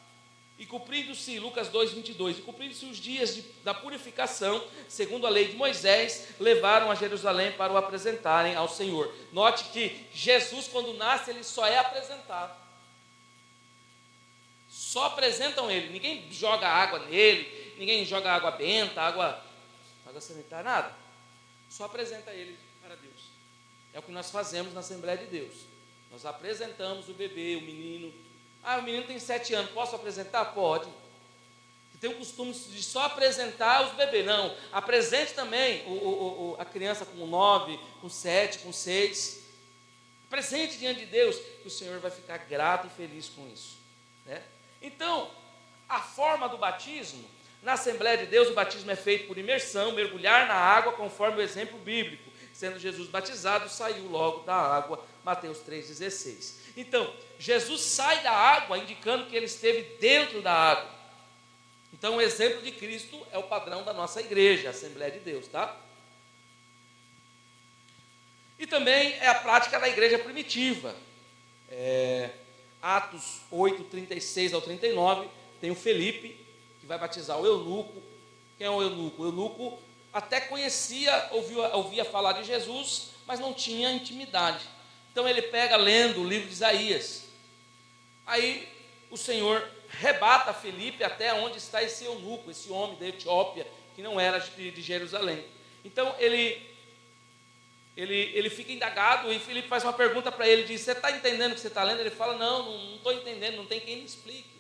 E cumprindo-se, Lucas 2:22, e cumprindo-se os dias da purificação, segundo a lei de Moisés, levaram a Jerusalém para o apresentarem ao Senhor. Note que Jesus, quando nasce, ele só é apresentado. Só apresentam ele, ninguém joga água nele, ninguém joga água benta, água sanitária, nada. Só apresenta ele para Deus. É o que nós fazemos na Assembleia de Deus. Nós apresentamos o bebê, o menino. O menino tem 7 anos, posso apresentar? Pode. tem o costume de só apresentar os bebês. Não, apresente também a criança com 9, com 7, com 6. Apresente diante de Deus, que o Senhor vai ficar grato e feliz com isso, né? Então, a forma do batismo, na Assembleia de Deus, o batismo é feito por imersão, mergulhar na água, conforme o exemplo bíblico. Sendo Jesus batizado, saiu logo da água, Mateus 3,16. Então, Jesus sai da água, indicando que ele esteve dentro da água. Então, o exemplo de Cristo é o padrão da nossa igreja, a Assembleia de Deus, tá? E também é a prática da igreja primitiva. Atos 8, 36 ao 39, tem o Felipe, que vai batizar o eunuco. Quem é o eunuco? O eunuco até conhecia, ouvia falar de Jesus, mas não tinha intimidade. Então ele pega lendo o livro de Isaías. Aí o Senhor rebata Felipe até onde está esse eunuco, esse homem da Etiópia, que não era de Jerusalém. Então ele fica indagado e Felipe faz uma pergunta para ele, diz: você está entendendo o que você está lendo? Ele fala: não estou entendendo, não tem quem me explique.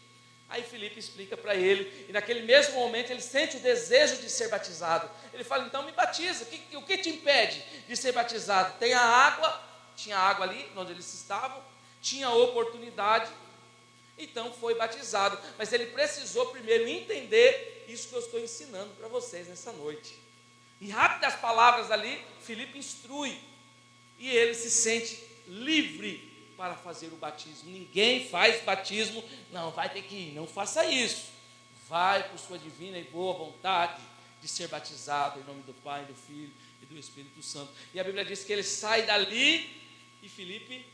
Aí Felipe explica para ele, e naquele mesmo momento ele sente o desejo de ser batizado. Ele fala: então me batiza, o que te impede de ser batizado? Tem a água, tinha água ali onde eles estavam, tinha oportunidade, então foi batizado. Mas ele precisou primeiro entender isso que eu estou ensinando para vocês nessa noite. Em rápidas palavras ali, Filipe instrui, e ele se sente livre para fazer o batismo. Ninguém faz batismo, não, vai ter que ir, não faça isso. Vai por sua divina e boa vontade de ser batizado em nome do Pai, do Filho e do Espírito Santo. E a Bíblia diz que ele sai dali e Filipe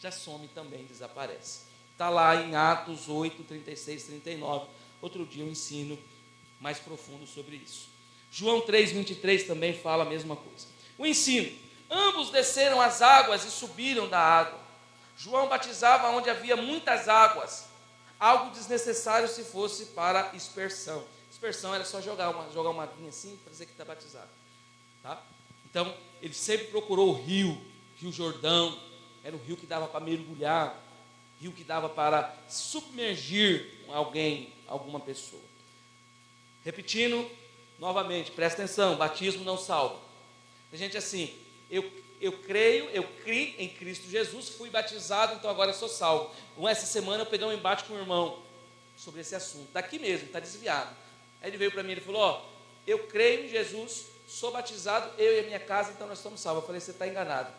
já some também, desaparece. Está lá em Atos 8, 36, 39. Outro dia eu ensino mais profundo sobre isso. João 3, 23 também fala a mesma coisa. O ensino: ambos desceram as águas e subiram da água. João batizava onde havia muitas águas, algo desnecessário se fosse para aspersão. Aspersão era só jogar uma aguinha assim para dizer que está batizado, tá? Então, ele sempre procurou o Rio Jordão, era o rio que dava para mergulhar, rio que dava para submergir alguém, alguma pessoa. Repetindo novamente, presta atenção: batismo não salva. Tem gente assim: eu criei em Cristo Jesus, fui batizado, então agora eu sou salvo. Essa semana eu peguei um embate com o irmão sobre esse assunto, daqui mesmo, está desviado. Aí ele veio para mim e falou: eu creio em Jesus, sou batizado, eu e a minha casa, então nós estamos salvos. Eu falei: você está enganado.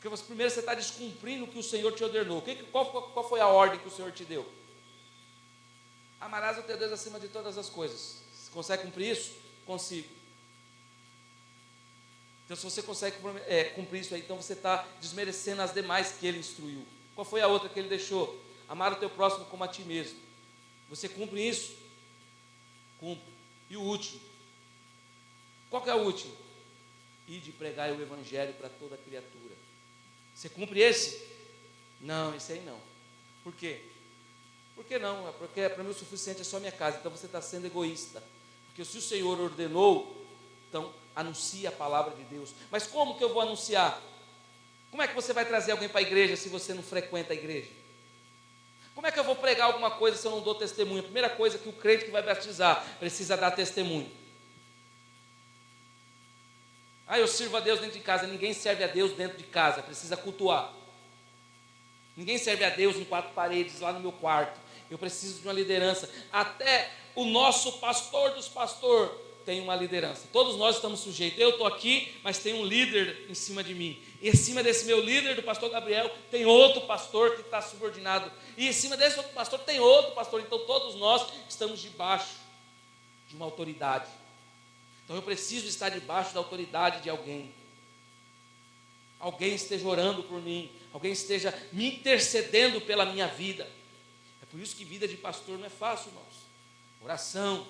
Porque primeiro você está descumprindo o que o Senhor te ordenou. Qual foi a ordem que o Senhor te deu? Amarás o teu Deus acima de todas as coisas. Você consegue cumprir isso? Consigo. Então, se você consegue cumprir isso aí, então você está desmerecendo as demais que ele instruiu. Qual foi a outra que ele deixou? Amar o teu próximo como a ti mesmo. Você cumpre isso? Cumpre. E o último? Qual que é o último? Ide pregar o evangelho para toda criatura. Você cumpre esse? Não, esse aí não. Por quê? Por que não? Porque para mim o suficiente é só minha casa. Então você está sendo egoísta. Porque se o Senhor ordenou, então anuncie a palavra de Deus. Mas como que eu vou anunciar? Como é que você vai trazer alguém para a igreja se você não frequenta a igreja? Como é que eu vou pregar alguma coisa se eu não dou testemunho? A primeira coisa que o crente que vai batizar precisa dar testemunho. Eu sirvo a Deus dentro de casa. Ninguém serve a Deus dentro de casa, precisa cultuar. Ninguém serve a Deus em 4 paredes, lá no meu quarto. Eu preciso de uma liderança. Até o nosso pastor dos pastores tem uma liderança. Todos nós estamos sujeitos. Eu estou aqui, mas tem um líder em cima de mim. E em cima desse meu líder, do pastor Gabriel, tem outro pastor que está subordinado. E em cima desse outro pastor tem outro pastor. Então todos nós estamos debaixo de uma autoridade. Então eu preciso estar debaixo da autoridade de alguém. Alguém esteja orando por mim, alguém esteja me intercedendo pela minha vida. É por isso que vida de pastor não é fácil, irmãos. Oração,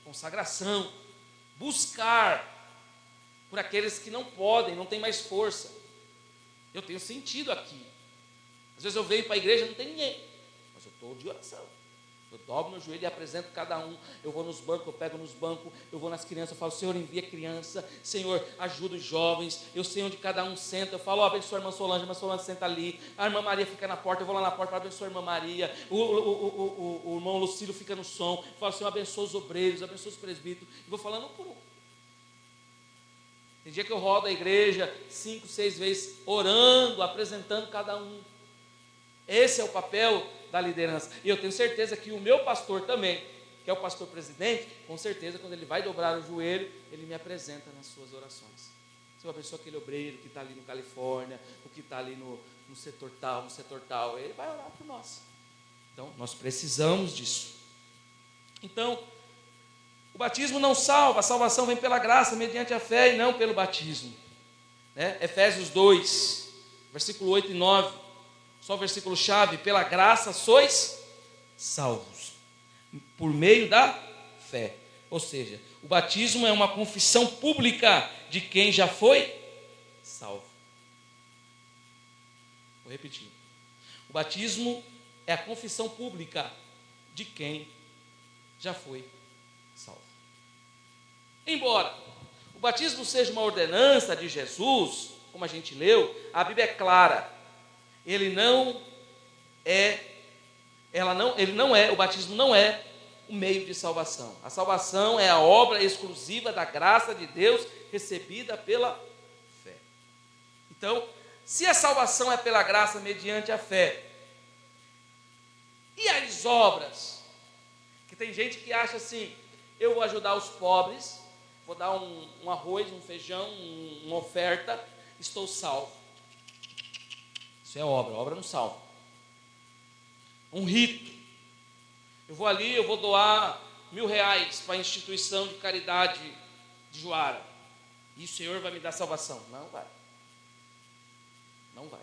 consagração, buscar por aqueles que não podem, não têm mais força. Eu tenho sentido aqui. Às vezes eu venho para a igreja e não tem ninguém, mas eu estou de oração. Eu dobro meu joelho e apresento cada um. Eu vou nos bancos, eu pego nos bancos, eu vou nas crianças, eu falo, Senhor, envia criança, Senhor, ajuda os jovens, eu sei onde cada um senta, eu falo, abençoa a irmã Solange senta ali, a irmã Maria fica na porta, eu vou lá na porta para abençoar a irmã Maria, o irmão Lucílio fica no som, eu falo, Senhor, abençoa os obreiros, abençoa os presbíteros, e vou falando um por um. Tem dia que eu rodo a igreja 5, 6 vezes, orando, apresentando cada um. Esse é o papel da liderança. E eu tenho certeza que o meu pastor também, que é o pastor presidente, com certeza, quando ele vai dobrar o joelho, ele me apresenta nas suas orações. Senhor, abençoa aquele obreiro que está ali no Califórnia, o que está ali no setor tal, ele vai orar por nós. Então, nós precisamos disso. Então, o batismo não salva, a salvação vem pela graça, mediante a fé e não pelo batismo. Efésios 2, versículo 8 e 9. Só o versículo chave, pela graça sois salvos, por meio da fé. Ou seja, o batismo é uma confissão pública de quem já foi salvo. Vou repetir. O batismo é a confissão pública de quem já foi salvo. Embora o batismo seja uma ordenança de Jesus, como a gente leu, a Bíblia é clara. O batismo não é o meio de salvação. A salvação é a obra exclusiva da graça de Deus recebida pela fé. Então, se a salvação é pela graça mediante a fé, e as obras? Que tem gente que acha assim, eu vou ajudar os pobres, vou dar um arroz, um feijão, uma oferta, estou salvo. Isso é obra não salva. Um rito. Eu vou ali, eu vou doar R$1.000 para a instituição de caridade de Juara. E o Senhor vai me dar salvação. Não vai. Não vai.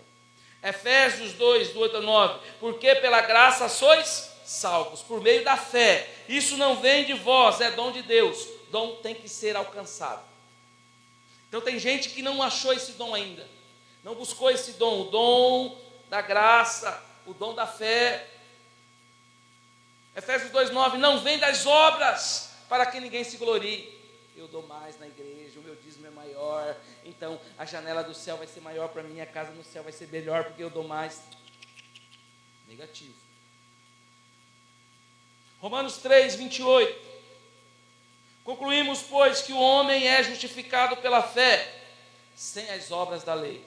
Efésios 2, do 8 a 9. Porque pela graça sois salvos, por meio da fé. Isso não vem de vós, é dom de Deus. Dom tem que ser alcançado. Então tem gente que não achou esse dom ainda. Não buscou esse dom, o dom da graça, o dom da fé. Efésios 2,9, não vem das obras, para que ninguém se glorie. Eu dou mais na igreja, o meu dízimo é maior, então a janela do céu vai ser maior para mim, a casa no céu vai ser melhor, porque eu dou mais. Negativo. Romanos 3, 28. Concluímos, pois, que o homem é justificado pela fé, sem as obras da lei.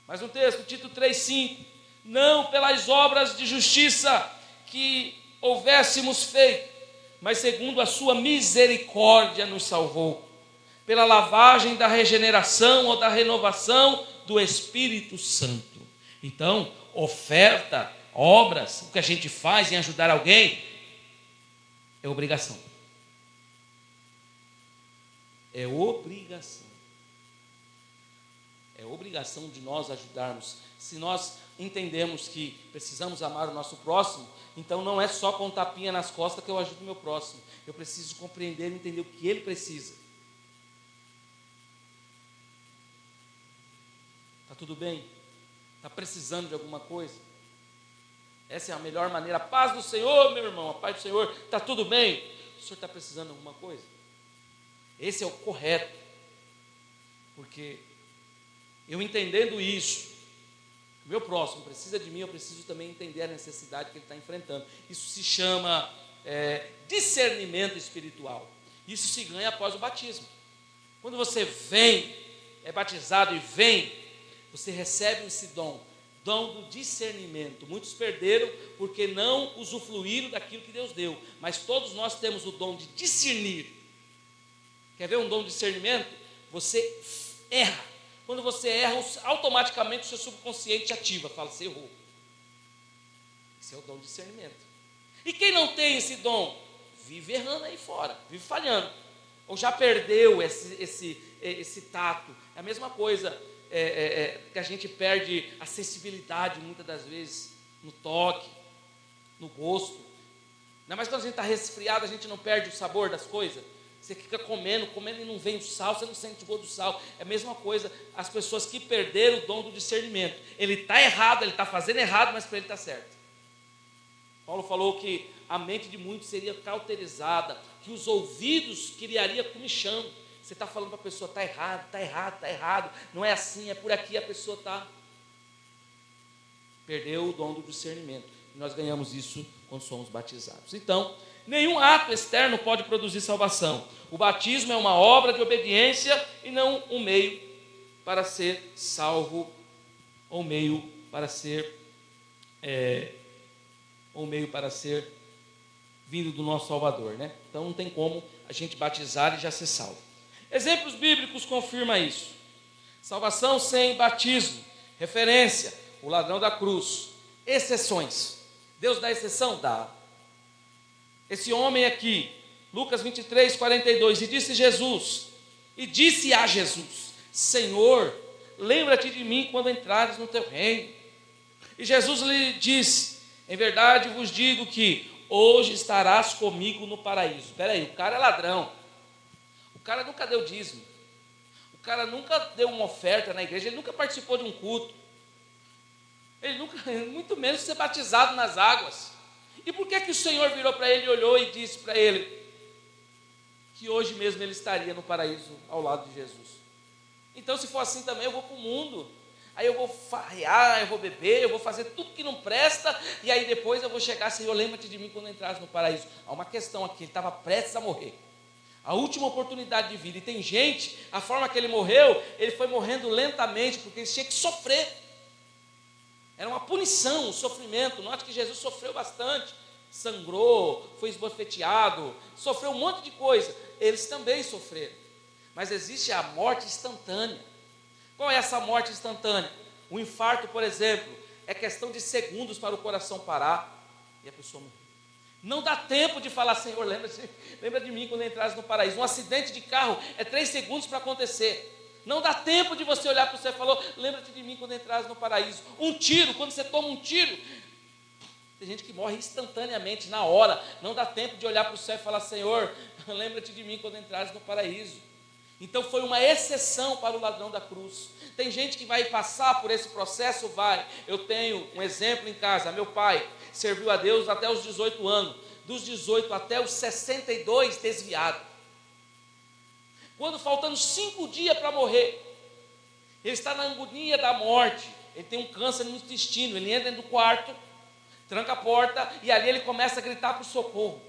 Mais um texto, Tito 3,5. Não pelas obras de justiça que houvéssemos feito, mas segundo a sua misericórdia nos salvou, pela lavagem da regeneração ou da renovação do Espírito Santo. Então, oferta, obras, o que a gente faz em ajudar alguém, é obrigação. É obrigação. É obrigação de nós ajudarmos. Se nós entendemos que precisamos amar o nosso próximo, então não é só com um tapinha nas costas que eu ajudo o meu próximo. Eu preciso compreender e entender o que ele precisa. Está tudo bem? Está precisando de alguma coisa? Essa é a melhor maneira. A paz do Senhor, meu irmão, a paz do Senhor, está tudo bem? O senhor está precisando de alguma coisa? Esse é o correto. Porque eu entendendo isso, o meu próximo precisa de mim, eu preciso também entender a necessidade que ele está enfrentando. Isso se chama discernimento espiritual. Isso se ganha após o batismo. Quando você vem, é batizado e vem, você recebe esse dom do discernimento. Muitos perderam porque não usufruíram daquilo que Deus deu, mas todos nós temos o dom de discernir. Quer ver um dom de discernimento? Você erra. Quando você erra, automaticamente o seu subconsciente ativa, fala, você errou. Esse é o dom de discernimento. E quem não tem esse dom, vive errando aí fora, vive falhando. Ou já perdeu esse tato. É a mesma coisa que a gente perde a sensibilidade muitas das vezes no toque, no gosto. Ainda mais quando a gente está resfriado, a gente não perde o sabor das coisas. Você fica comendo e não vem o sal, você não sente o gosto do sal. É a mesma coisa as pessoas que perderam o dom do discernimento. Ele está errado, ele está fazendo errado, mas para ele está certo. Paulo falou que a mente de muitos seria cauterizada, que os ouvidos criaria comichão. Você está falando para a pessoa, está errado, está errado, está errado, não é assim, é por aqui, a pessoa está... Perdeu o dom do discernimento. E nós ganhamos isso quando somos batizados. Então, nenhum ato externo pode produzir salvação. O batismo é uma obra de obediência e não um meio para ser salvo, ou meio para ser vindo do nosso Salvador, né? Então não tem como a gente batizar e já ser salvo. Exemplos bíblicos confirmam isso. Salvação sem batismo. Referência, o ladrão da cruz. Exceções. Deus dá exceção? Dá. Esse homem aqui, Lucas 23, 42, e disse a Jesus, Senhor, lembra-te de mim quando entrares no teu reino. E Jesus lhe disse, em verdade vos digo que hoje estarás comigo no paraíso. Espera aí, o cara é ladrão. O cara nunca deu dízimo. O cara nunca deu uma oferta na igreja. Ele nunca participou de um culto. Ele nunca, muito menos ser batizado nas águas. E por que o Senhor virou para ele, olhou e disse para ele que hoje mesmo ele estaria no paraíso ao lado de Jesus? Então, se for assim também, eu vou para o mundo. Aí eu vou farrear, eu vou beber, eu vou fazer tudo que não presta, e aí depois eu vou chegar, Senhor, lembra-te de mim quando entrares no paraíso. Há uma questão aqui, ele estava prestes a morrer. A última oportunidade de vida. E tem gente, a forma que ele morreu, ele foi morrendo lentamente, porque ele tinha que sofrer. Era uma punição, um sofrimento. Note que Jesus sofreu bastante. Sangrou, foi esbofeteado, sofreu um monte de coisa. Eles também sofreram. Mas existe a morte instantânea. Qual é essa morte instantânea? O infarto, por exemplo, é questão de segundos para o coração parar e a pessoa morrer. Não dá tempo de falar, Senhor, lembra de mim quando entrares no paraíso. Um acidente de carro é 3 segundos para acontecer. Não dá tempo de você olhar para o céu e falar, lembra-te de mim quando entrares no paraíso. Um tiro, quando você toma um tiro, tem gente que morre instantaneamente, na hora. Não dá tempo de olhar para o céu e falar, Senhor, lembra-te de mim quando entrares no paraíso. Então foi uma exceção para o ladrão da cruz. Tem gente que vai passar por esse processo, vai. Eu tenho um exemplo em casa. Meu pai serviu a Deus até os 18 anos. Dos 18 até os 62, desviado. Quando faltando 5 dias para morrer, ele está na agonia da morte. Ele tem um câncer no intestino. Ele entra dentro do quarto, tranca a porta e ali ele começa a gritar para o socorro.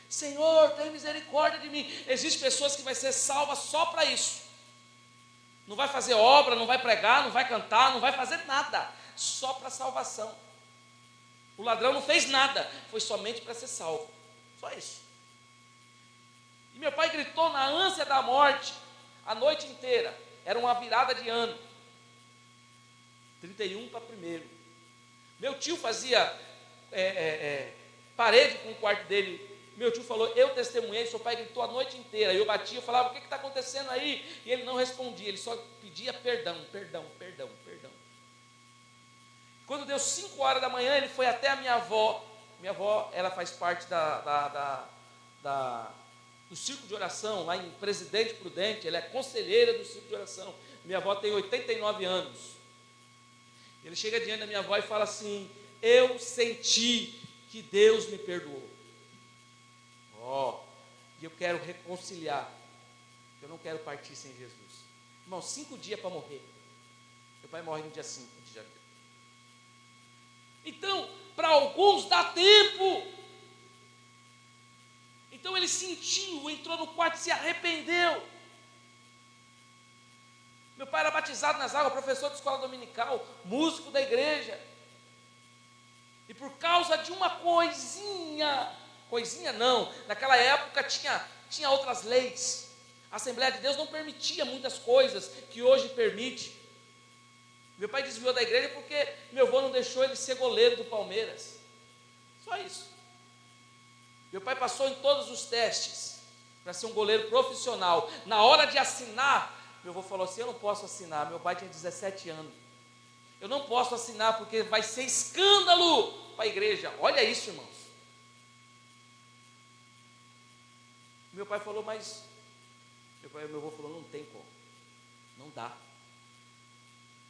Senhor, tem misericórdia de mim. Existem pessoas que vai ser salvas só para isso. Não vai fazer obra, não vai pregar, não vai cantar, não vai fazer nada. Só para salvação. O ladrão não fez nada, foi somente para ser salvo. Só isso. E meu pai gritou na ânsia da morte a noite inteira. Era uma virada de ano. 31 para 1º. Meu tio fazia parede com o quarto dele. Meu tio falou, eu testemunhei, seu pai gritou a noite inteira. Eu batia, eu falava, o que está acontecendo aí? E ele não respondia, ele só pedia perdão. Quando deu 5 horas da manhã, ele foi até a minha avó. Minha avó, ela faz parte do círculo de oração, lá em Presidente Prudente. Ela é conselheira do círculo de oração. Minha avó tem 89 anos. Ele chega diante da minha avó e fala assim, eu senti que Deus me perdoou. E eu quero reconciliar. Eu não quero partir sem Jesus. Irmão, 5 dias para morrer. Meu pai morre no dia 5 de janeiro. Então, para alguns dá tempo. Então ele sentiu, entrou no quarto e se arrependeu. Meu pai era batizado nas águas, professor de escola dominical, músico da igreja. E por causa de uma coisinha não, naquela época tinha outras leis. A Assembleia de Deus não permitia muitas coisas que hoje permite. Meu pai desviou da igreja porque meu avô não deixou ele ser goleiro do Palmeiras. Só isso. Meu pai passou em todos os testes para ser um goleiro profissional. Na hora de assinar, meu avô falou assim, eu não posso assinar. Meu pai tinha 17 anos. Eu não posso assinar porque vai ser escândalo para a igreja. Olha isso, irmãos. Meu pai falou, mas... Meu avô falou, não tem como. Não dá.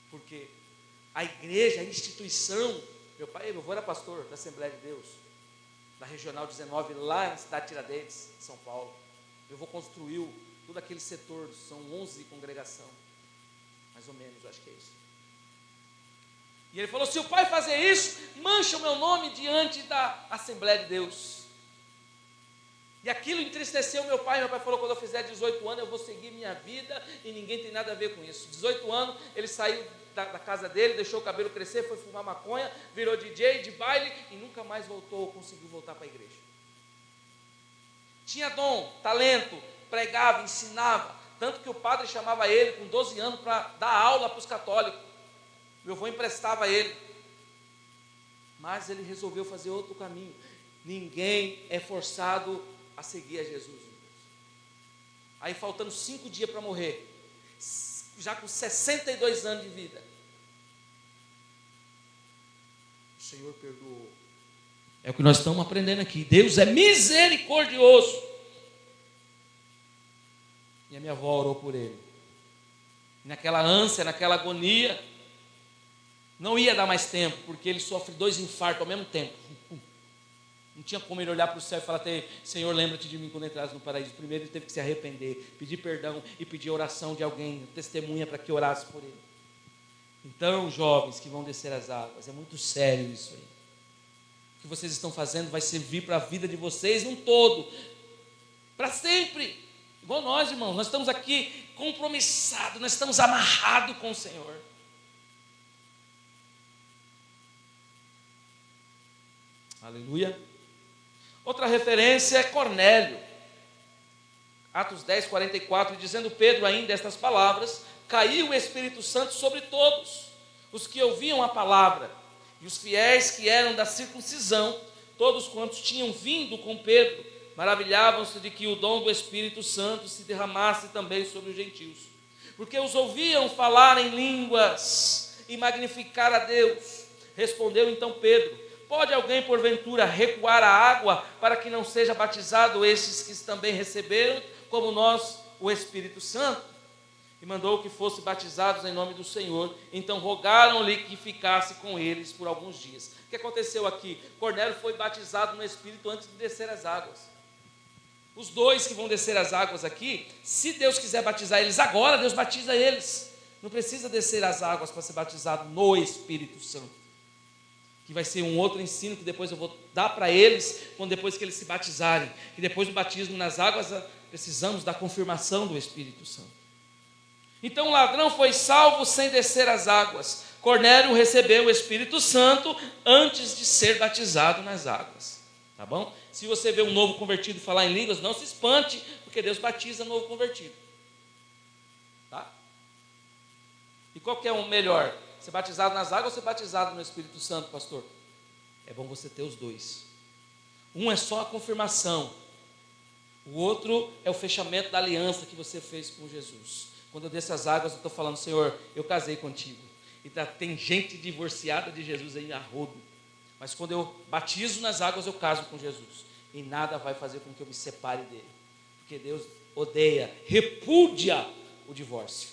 Porque a igreja, a instituição... Meu avô era pastor da Assembleia de Deus. da Regional 19, lá na cidade de Tiradentes, São Paulo. Eu vou construir todo aquele setor, são 11 congregações, mais ou menos, eu acho que é isso. E ele falou, se o pai fazer isso, mancha o meu nome diante da Assembleia de Deus. E aquilo entristeceu meu pai. Meu pai falou, quando eu fizer 18 anos, eu vou seguir minha vida e ninguém tem nada a ver com isso. 18 anos, ele saiu da casa dele, deixou o cabelo crescer, foi fumar maconha, virou DJ de baile e nunca mais voltou, conseguiu voltar para a igreja. Tinha dom, talento, pregava, ensinava, tanto que o padre chamava ele com 12 anos para dar aula para os católicos. Meu avô emprestava ele, mas ele resolveu fazer outro caminho. Ninguém é forçado a seguir a Jesus. Aí faltando 5 dias para morrer, já com 62 anos de vida, o Senhor perdoou. É o que nós estamos aprendendo aqui. Deus é misericordioso. E a minha avó orou por ele. Naquela ânsia, naquela agonia, não ia dar mais tempo, porque ele sofre 2 infartos ao mesmo tempo. Não tinha como ele olhar para o céu e falar, Senhor, lembra-te de mim quando entrares no paraíso. Primeiro ele teve que se arrepender, pedir perdão e pedir oração de alguém, testemunha para que orasse por ele. Então, jovens que vão descer as águas, é muito sério isso aí. O que vocês estão fazendo vai servir para a vida de vocês num todo, para sempre. Igual nós, irmãos, nós estamos aqui compromissados, nós estamos amarrados com o Senhor. Aleluia. Outra referência é Cornélio. Atos 10, 44, dizendo Pedro ainda estas palavras, caiu o Espírito Santo sobre todos os que ouviam a palavra, e os fiéis que eram da circuncisão, todos quantos tinham vindo com Pedro, maravilhavam-se de que o dom do Espírito Santo se derramasse também sobre os gentios, porque os ouviam falar em línguas e magnificar a Deus. Respondeu então Pedro, pode alguém porventura recuar a água para que não seja batizado esses que também receberam, como nós, o Espírito Santo? E mandou que fossem batizados em nome do Senhor. Então rogaram-lhe que ficasse com eles por alguns dias. O que aconteceu aqui? Cornélio foi batizado no Espírito antes de descer as águas. Os 2 que vão descer as águas aqui, se Deus quiser batizar eles agora, Deus batiza eles. Não precisa descer as águas para ser batizado no Espírito Santo. Que vai ser um outro ensino que depois eu vou dar para eles, depois que eles se batizarem. E depois do batismo nas águas, precisamos da confirmação do Espírito Santo. Então o ladrão foi salvo sem descer as águas. Cornélio recebeu o Espírito Santo antes de ser batizado nas águas. Tá bom? Se você vê um novo convertido falar em línguas, não se espante, porque Deus batiza novo convertido. Tá? E qual que é o melhor? Ser batizado nas águas ou ser batizado no Espírito Santo, pastor? É bom você ter os 2. Um é só a confirmação. O outro é o fechamento da aliança que você fez com Jesus. Quando eu desço as águas, eu estou falando, Senhor, eu casei contigo. E tem gente divorciada de Jesus aí a rodo. Mas quando eu batizo nas águas, eu caso com Jesus. E nada vai fazer com que eu me separe dele. Porque Deus odeia, repudia o divórcio.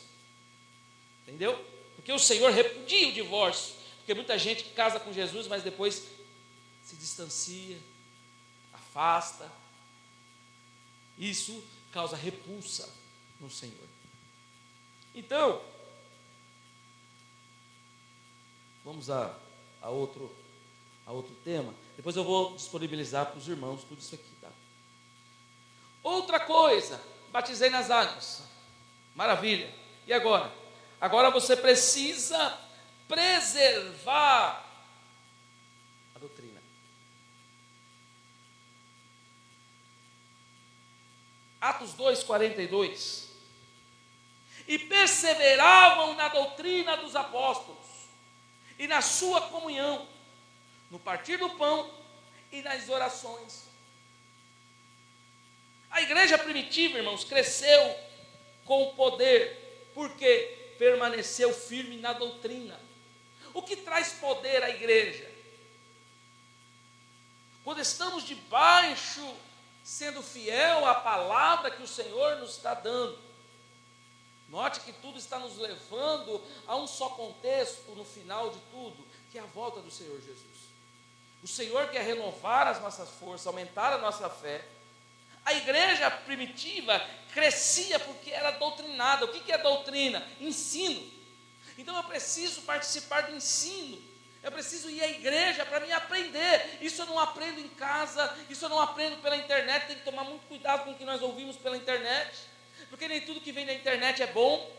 Entendeu? Porque o Senhor repudia o divórcio. Porque muita gente casa com Jesus, mas depois se distancia, afasta. Isso causa repulsa no Senhor. Então, vamos a outro tema. Depois eu vou disponibilizar para os irmãos tudo isso aqui, tá? Outra coisa, batizei nas águas. Maravilha. E agora? Agora você precisa preservar a doutrina. Atos 2, 42. E perseveravam na doutrina dos apóstolos, e na sua comunhão, no partir do pão e nas orações. A igreja primitiva, irmãos, cresceu com poder, porque permaneceu firme na doutrina. O que traz poder à igreja? Quando estamos debaixo, sendo fiel à palavra que o Senhor nos está dando. Note que tudo está nos levando a um só contexto no final de tudo, que é a volta do Senhor Jesus. O Senhor quer renovar as nossas forças, aumentar a nossa fé. A igreja primitiva crescia porque era doutrinada. O que é doutrina? Ensino. Então eu preciso participar do ensino. Eu preciso ir à igreja para me aprender. Isso eu não aprendo em casa, isso eu não aprendo pela internet. Tem que tomar muito cuidado com o que nós ouvimos pela internet, porque nem tudo que vem da internet é bom.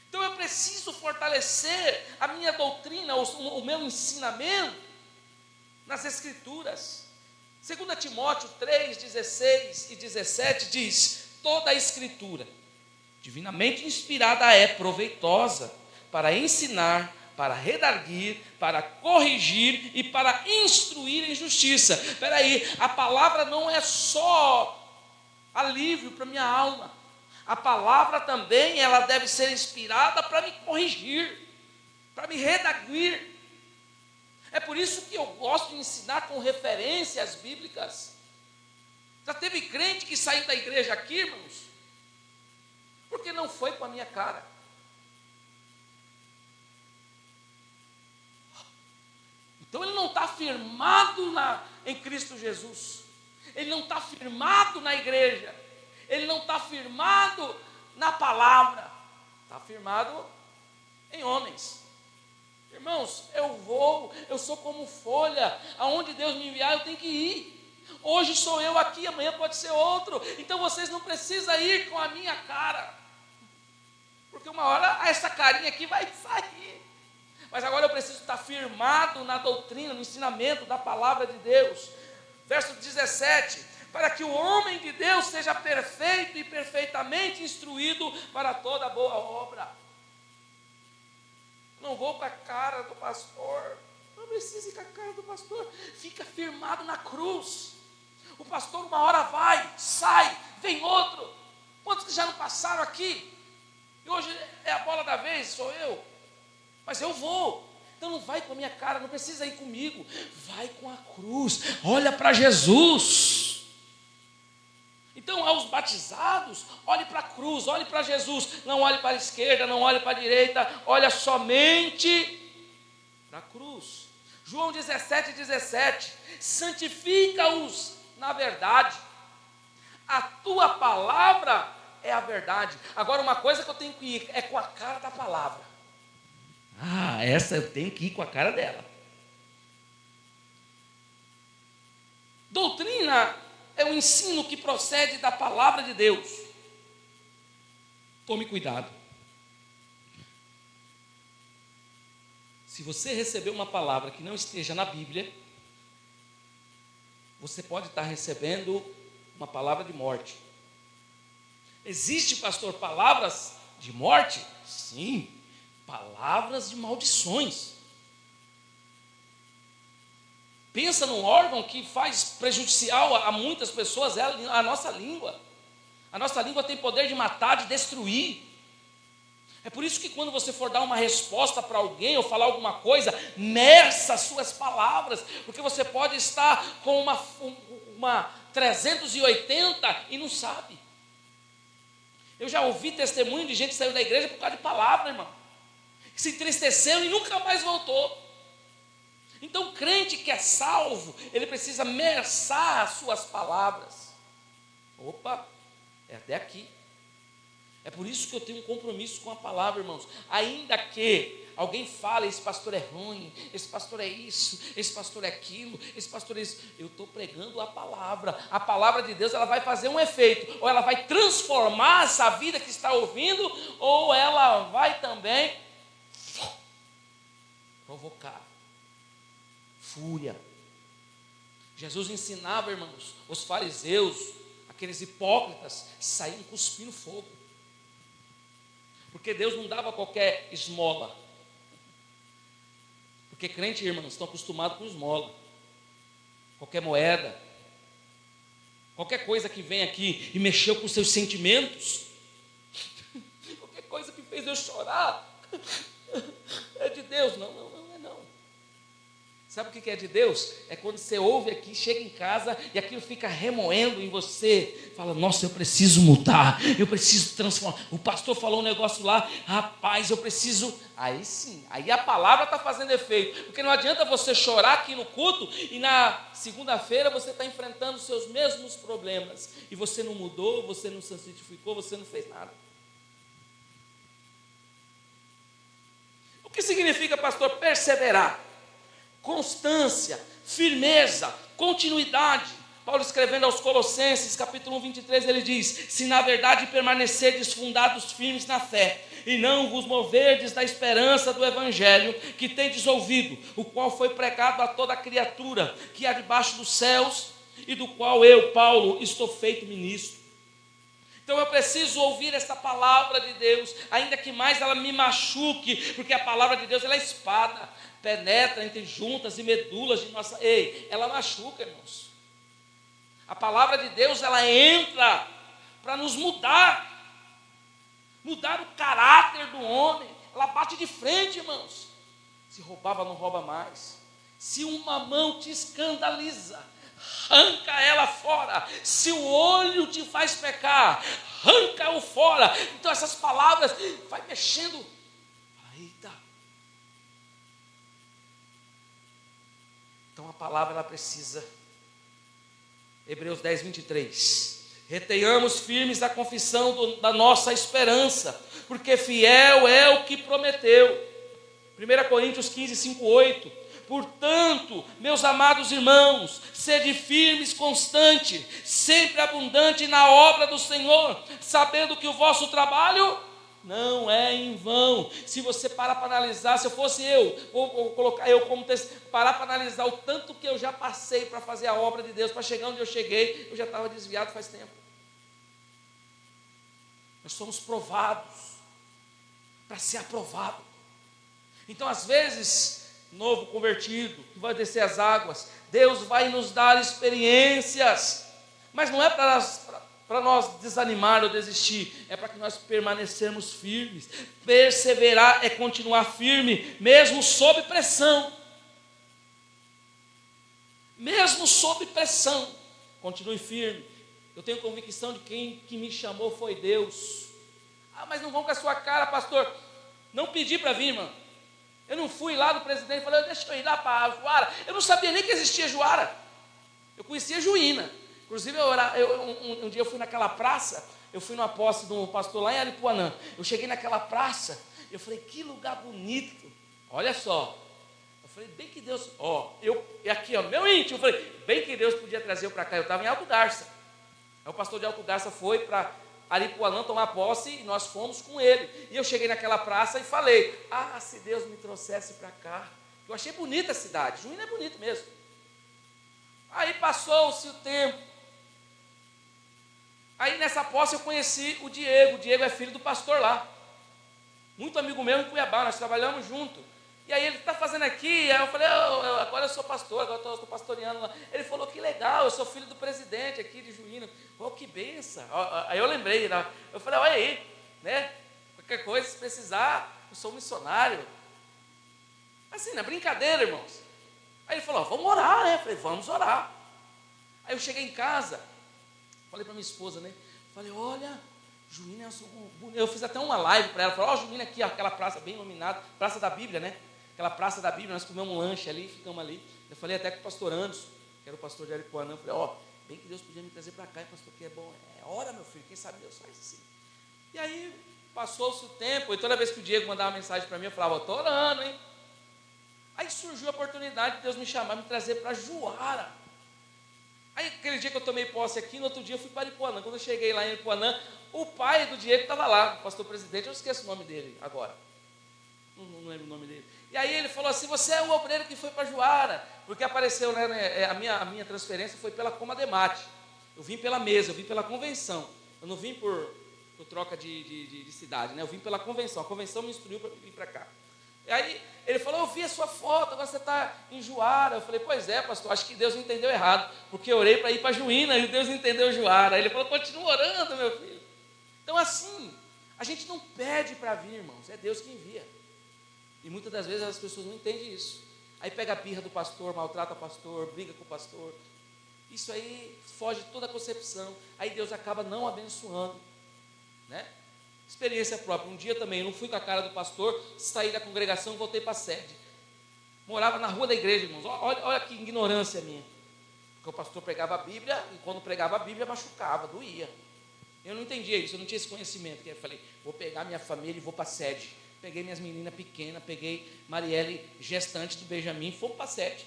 Então eu preciso fortalecer a minha doutrina, o meu ensinamento nas Escrituras. 2 Timóteo 3, 16 e 17 diz: toda a Escritura, divinamente inspirada, é proveitosa para ensinar, para redarguir, para corrigir e para instruir em justiça. Espera aí, a palavra não é só alívio para minha alma. A palavra também, ela deve ser inspirada para me corrigir, para me redarguir. É por isso que eu gosto de ensinar com referências bíblicas. Já teve crente que saiu da igreja aqui, irmãos, porque não foi com a minha cara. Então ele não está firmado em Cristo Jesus. Ele não está firmado na igreja. Ele não está firmado na palavra. Está firmado em homens. Irmãos, eu sou como folha. Aonde Deus me enviar, eu tenho que ir. Hoje sou eu aqui, amanhã pode ser outro. Então vocês não precisam ir com a minha cara, porque uma hora essa carinha aqui vai sair. Mas agora eu preciso estar firmado na doutrina, no ensinamento da palavra de Deus. Verso 17: para que o homem de Deus seja perfeito e perfeitamente instruído para toda boa obra. Não vou com a cara do pastor. Não precisa ir com a cara do pastor. Fica firmado na cruz. O pastor uma hora vai, sai, vem outro. Quantos que já não passaram aqui? E hoje é a bola da vez, sou eu. Mas eu vou. Então não vai com a minha cara, não precisa ir comigo. Vai com a cruz. Olha para Jesus. Então, aos batizados, olhe para a cruz, olhe para Jesus. Não olhe para a esquerda, não olhe para a direita. Olha somente para a cruz. João 17, 17. Santifica-os na verdade. A tua palavra é a verdade. Agora, uma coisa que eu tenho que ir é com a cara da palavra. Essa eu tenho que ir com a cara dela. Doutrina é um ensino que procede da palavra de Deus. Tome cuidado. Se você receber uma palavra que não esteja na Bíblia, você pode estar recebendo uma palavra de morte. Existe, pastor, palavras de morte? Sim, palavras de maldições. Pensa num órgão que faz prejudicial a muitas pessoas, é a nossa língua. A nossa língua tem poder de matar, de destruir. É por isso que quando você for dar uma resposta para alguém ou falar alguma coisa, meça as suas palavras, porque você pode estar com uma 380 e não sabe. Eu já ouvi testemunho de gente que saiu da igreja por causa de palavra, irmão, que se entristeceu e nunca mais voltou. Então, o crente que é salvo, ele precisa meçar as suas palavras. Opa, é até aqui. É por isso que eu tenho um compromisso com a palavra, irmãos. Ainda que alguém fale, esse pastor é ruim, esse pastor é isso, esse pastor é aquilo, esse pastor é isso. Eu estou pregando a palavra. A palavra de Deus, ela vai fazer um efeito. Ou ela vai transformar essa vida que está ouvindo, ou ela vai também provocar fúria. Jesus ensinava, irmãos, os fariseus, aqueles hipócritas, saíam cuspindo fogo. Porque Deus não dava qualquer esmola. Porque crente, irmãos, estão acostumados com esmola. Qualquer moeda, qualquer coisa que vem aqui e mexeu com seus sentimentos, qualquer coisa que fez eu chorar, é de Deus. Não é não. Sabe o que é de Deus? É quando você ouve aqui, chega em casa e aquilo fica remoendo em você. Fala, nossa, eu preciso mudar, eu preciso transformar. O pastor falou um negócio lá, rapaz, eu preciso. Aí sim, aí a palavra está fazendo efeito. Porque não adianta você chorar aqui no culto e na segunda-feira você está enfrentando os seus mesmos problemas. E você não mudou, você não se santificou, você não fez nada. O que significa, pastor, perseverar? Constância, firmeza, continuidade. Paulo escrevendo aos Colossenses, capítulo 1, 23, ele diz: se na verdade permanecerdes fundados firmes na fé, e não vos moverdes da esperança do evangelho que tendes ouvido, o qual foi pregado a toda criatura que há debaixo dos céus, e do qual eu, Paulo, estou feito ministro. Então eu preciso ouvir essa palavra de Deus, ainda que mais ela me machuque, porque a palavra de Deus ela é espada, penetra entre juntas e medulas de nossa... ela machuca, irmãos. A palavra de Deus ela entra para nos mudar o caráter do homem. Ela bate de frente, irmãos. Se roubava, não rouba mais. Se uma mão te escandaliza, arranca ela fora. Se o olho te faz pecar, arranca-o fora. Então essas palavras vai mexendo. Eita. Então a palavra ela precisa. Hebreus 10, 23. Retenhamos firmes a confissão da nossa esperança, porque fiel é o que prometeu. 1 Coríntios 15, 5, 8. Portanto, meus amados irmãos, sede firmes, constantes, sempre abundante na obra do Senhor, sabendo que o vosso trabalho não é em vão. Se você parar para analisar, se eu fosse vou colocar eu como parar para analisar o tanto que eu já passei para fazer a obra de Deus, para chegar onde eu cheguei, eu já estava desviado faz tempo. Nós somos provados para ser aprovado. Então, às vezes, novo convertido, que vai descer as águas, Deus vai nos dar experiências, mas não é para nós desanimar ou desistir, é para que nós permanecermos firmes. Perseverar é continuar firme, mesmo sob pressão. Mesmo sob pressão, continue firme. Eu tenho convicção de que quem me chamou foi Deus. Mas não vão com a sua cara, pastor. Não pedi para vir, irmão. Eu não fui lá do presidente e falei, deixa eu ir lá para Juara. Eu não sabia nem que existia Juara. Eu conhecia Juína. Inclusive, um dia eu fui naquela praça, eu fui numa posse de um pastor lá em Aripuanã. Eu cheguei naquela praça, eu falei, que lugar bonito. Olha só. Eu falei, bem que Deus... aqui, no meu íntimo, eu falei, bem que Deus podia trazer eu para cá. Eu estava em Alto Garça. Aí o pastor de Alto Garça foi para Aripuanã tomar posse e nós fomos com ele. E eu cheguei naquela praça e falei, se Deus me trouxesse para cá. Eu achei bonita a cidade, Juína é bonito mesmo. Aí passou-se o tempo. Aí nessa posse eu conheci o Diego é filho do pastor lá. Muito amigo meu em Cuiabá, nós trabalhamos junto. E aí ele está fazendo aqui, aí eu falei, agora eu sou pastor, agora eu estou pastoreando lá. Ele falou, que legal, eu sou filho do presidente aqui de Juína. Que benção. Aí eu lembrei, eu falei, olha aí, né? Qualquer coisa, se precisar, eu sou missionário. Assim, na brincadeira, irmãos. Aí ele falou, vamos orar, né? Eu falei, vamos orar. Aí eu cheguei em casa, falei para minha esposa, né? Falei, olha, Juína, eu fiz até uma live para ela. Falei, Juína aqui, aquela praça bem iluminada, Praça da Bíblia, né? Aquela Praça da Bíblia, nós comemos um lanche ali, ficamos ali. Eu falei até com o pastor Anderson, que era o pastor de Aripuanã, eu falei, bem que Deus podia me trazer para cá, e pastor, que é bom, ora meu filho, quem sabe Deus faz assim. E aí, passou-se o tempo, e toda vez que o Diego mandava uma mensagem para mim, eu falava, estou orando, hein? Aí surgiu a oportunidade de Deus me chamar, me trazer para Juara. Aí, aquele dia que eu tomei posse aqui, no outro dia eu fui para Aripuanã. Quando eu cheguei lá em Aripuanã, o pai do Diego estava lá, o pastor presidente, eu esqueço o nome dele agora. Não lembro o nome dele. E aí ele falou assim, você é o obreiro que foi para Juara, porque apareceu, né, a minha transferência foi pela Comademate. Eu vim pela mesa, eu vim pela convenção. Eu não vim por troca de cidade, né? Eu vim pela convenção. A convenção me instruiu para vir para cá. E aí ele falou, eu vi a sua foto, agora você está em Juara. Eu falei, pois é, pastor, acho que Deus entendeu errado, porque eu orei para ir para Juína e Deus entendeu Juara. Aí ele falou, continua orando, meu filho. Então assim, a gente não pede para vir, irmãos, é Deus que envia. E muitas das vezes as pessoas não entendem isso. Aí pega a birra do pastor, maltrata o pastor, briga com o pastor. Isso aí foge de toda a concepção. Aí Deus acaba não abençoando, né? Experiência própria. Um dia também, eu não fui com a cara do pastor, saí da congregação e voltei para a sede. Morava na rua da igreja, irmãos. Olha que ignorância minha. Porque o pastor pregava a Bíblia e quando pregava a Bíblia machucava, doía. Eu não entendia isso, eu não tinha esse conhecimento. Eu falei, vou pegar minha família e vou para a sede. Peguei minhas meninas pequenas, peguei Marielle, gestante do Benjamin, fomos para a sede.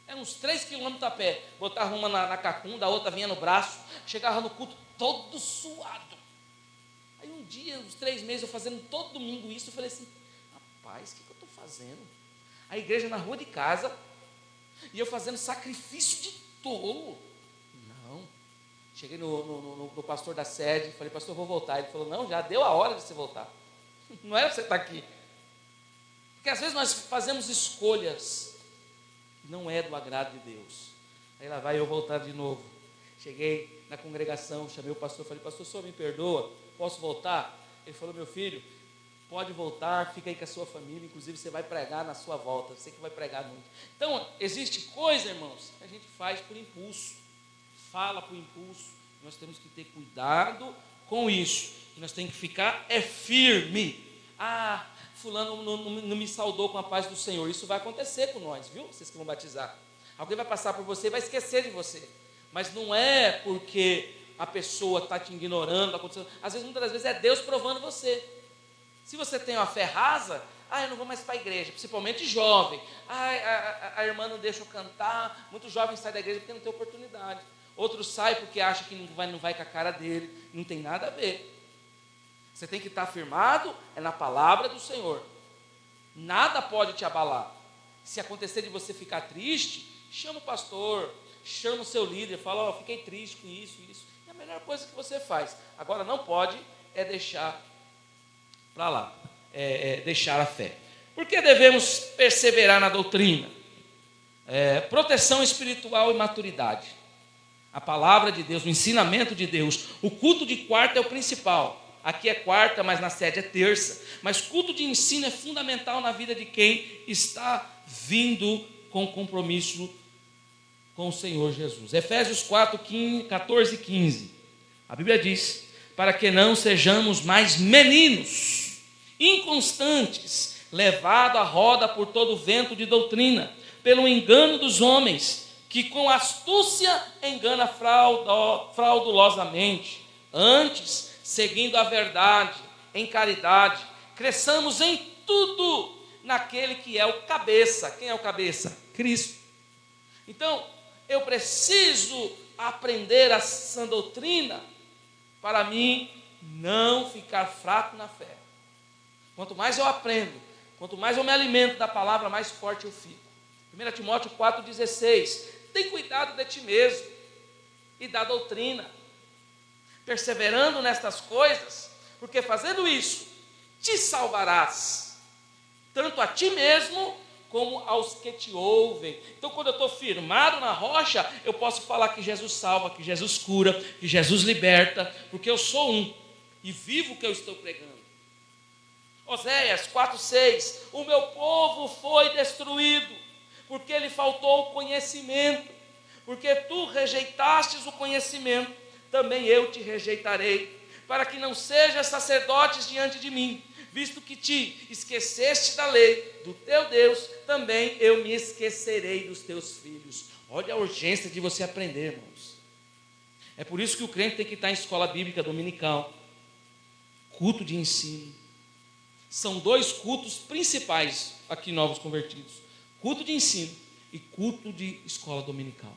Eram uns 3 quilômetros a pé. Botava uma na cacunda, a outra vinha no braço. Chegava no culto todo suado. Aí um dia, uns 3 meses, eu fazendo todo domingo isso, eu falei assim, rapaz, o que eu estou fazendo? A igreja na rua de casa, e eu fazendo sacrifício de tolo. Não. Cheguei no pastor da sede, falei, pastor, eu vou voltar. Ele falou, não, já deu a hora de você voltar. Não era para você estar aqui. Porque às vezes nós fazemos escolhas que não é do agrado de Deus. Aí lá vai eu voltar de novo. Cheguei na congregação, chamei o pastor, falei, pastor, o senhor me perdoa? Posso voltar? Ele falou, meu filho, pode voltar, fica aí com a sua família, inclusive você vai pregar na sua volta, você que vai pregar muito. Então, existe coisa, irmãos, que a gente faz por impulso, fala por impulso, nós temos que ter cuidado com isso, e nós temos que ficar firme. Ah, fulano não me saudou com a paz do Senhor, isso vai acontecer com nós, viu? Vocês que vão batizar, alguém vai passar por você e vai esquecer de você, mas não é porque a pessoa está te ignorando, às vezes, muitas das vezes é Deus provando você. Se você tem uma fé rasa, eu não vou mais para a igreja, principalmente jovem, a irmã não deixa eu cantar, muitos jovens saem da igreja porque não tem oportunidade, outros saem porque acham que não vai com a cara dele, não tem nada a ver. Você tem que estar firmado, na palavra do Senhor, nada pode te abalar. Se acontecer de você ficar triste, chama o pastor, chama o seu líder, fala, fiquei triste com isso, é a melhor coisa que você faz. Agora não pode deixar para lá, deixar a fé. Por que devemos perseverar na doutrina? Proteção espiritual e maturidade. A palavra de Deus, o ensinamento de Deus. O culto de quarta é o principal. Aqui é quarta, mas na sede é terça. Mas culto de ensino é fundamental na vida de quem está vindo com compromisso com o Senhor Jesus. Efésios 4, 14 e 15. A Bíblia diz, para que não sejamos mais meninos, inconstantes, levados à roda por todo vento de doutrina, pelo engano dos homens, que com astúcia engana fraudulosamente. Antes, seguindo a verdade, em caridade, cresçamos em tudo naquele que é o cabeça. Quem é o cabeça? Cristo. Então, eu preciso aprender a sã doutrina para mim não ficar fraco na fé. Quanto mais eu aprendo, quanto mais eu me alimento da palavra, mais forte eu fico. 1 Timóteo 4,16, tem cuidado de ti mesmo e da doutrina, perseverando nestas coisas, porque fazendo isso, te salvarás, tanto a ti mesmo, como aos que te ouvem. Então, quando eu estou firmado na rocha, eu posso falar que Jesus salva, que Jesus cura, que Jesus liberta, porque eu sou um, e vivo o que eu estou pregando. Oséias 4,6, o meu povo foi destruído, porque lhe faltou o conhecimento, porque tu rejeitastes o conhecimento, também eu te rejeitarei, para que não sejas sacerdotes diante de mim, visto que te esqueceste da lei do teu Deus, também eu me esquecerei dos teus filhos. Olha a urgência de você aprender, irmãos. É por isso que o crente tem que estar em escola bíblica dominical, culto de ensino. São 2 cultos principais aqui em Novos Convertidos: culto de ensino e culto de escola dominical.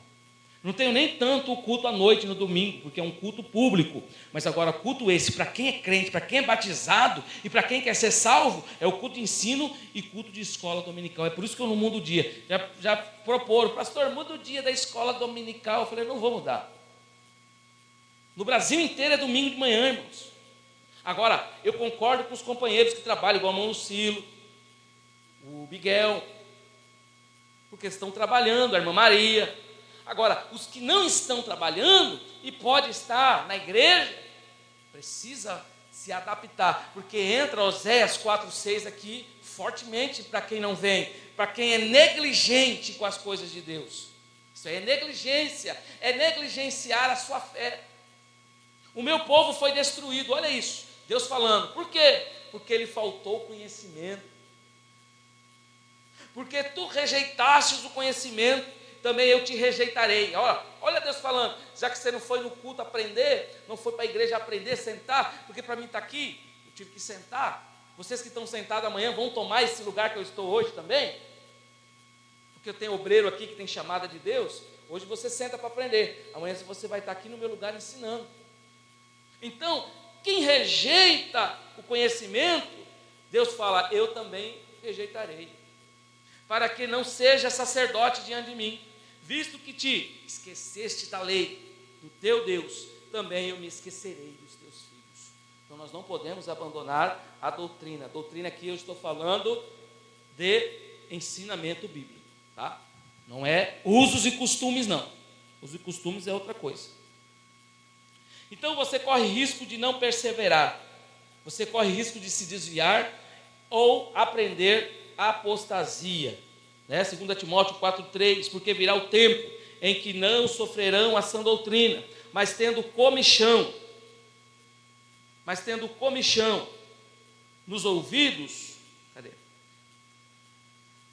Não tenho nem tanto o culto à noite no domingo, porque é um culto público, mas agora culto esse, para quem é crente, para quem é batizado e para quem quer ser salvo, é o culto de ensino e culto de escola dominical. É por isso que eu não mudo o dia. Já proporam, pastor, muda o dia da escola dominical. Eu falei, não vou mudar. No Brasil inteiro é domingo de manhã, irmãos. Agora, eu concordo com os companheiros que trabalham, igual o irmão Lucilo, o Miguel, porque estão trabalhando, a irmã Maria. Agora, os que não estão trabalhando e pode estar na igreja, precisa se adaptar, porque entra Oséias 4:6 aqui fortemente para quem não vem, para quem é negligente com as coisas de Deus. Isso aí é negligência, é negligenciar a sua fé. O meu povo foi destruído, olha isso, Deus falando, por quê? Porque lhe faltou conhecimento. Porque tu rejeitastes o conhecimento, também eu te rejeitarei. Olha Deus falando, já que você não foi no culto aprender, não foi para a igreja aprender, sentar, porque para mim estar aqui, eu tive que sentar. Vocês que estão sentados amanhã vão tomar esse lugar que eu estou hoje também? Porque eu tenho obreiro aqui que tem chamada de Deus. Hoje você senta para aprender, amanhã você vai estar aqui no meu lugar ensinando. Então, quem rejeita o conhecimento, Deus fala, eu também rejeitarei, para que não seja sacerdote diante de mim, visto que te esqueceste da lei do teu Deus, também eu me esquecerei dos teus filhos. Então nós não podemos abandonar a doutrina. A doutrina aqui eu estou falando de ensinamento bíblico, tá? Não é usos e costumes, não. Usos e costumes é outra coisa. Então você corre risco de não perseverar, você corre risco de se desviar ou aprender a apostasia, né? 2 Timóteo 4:3, porque virá o tempo em que não sofrerão a sã doutrina, mas tendo comichão nos ouvidos,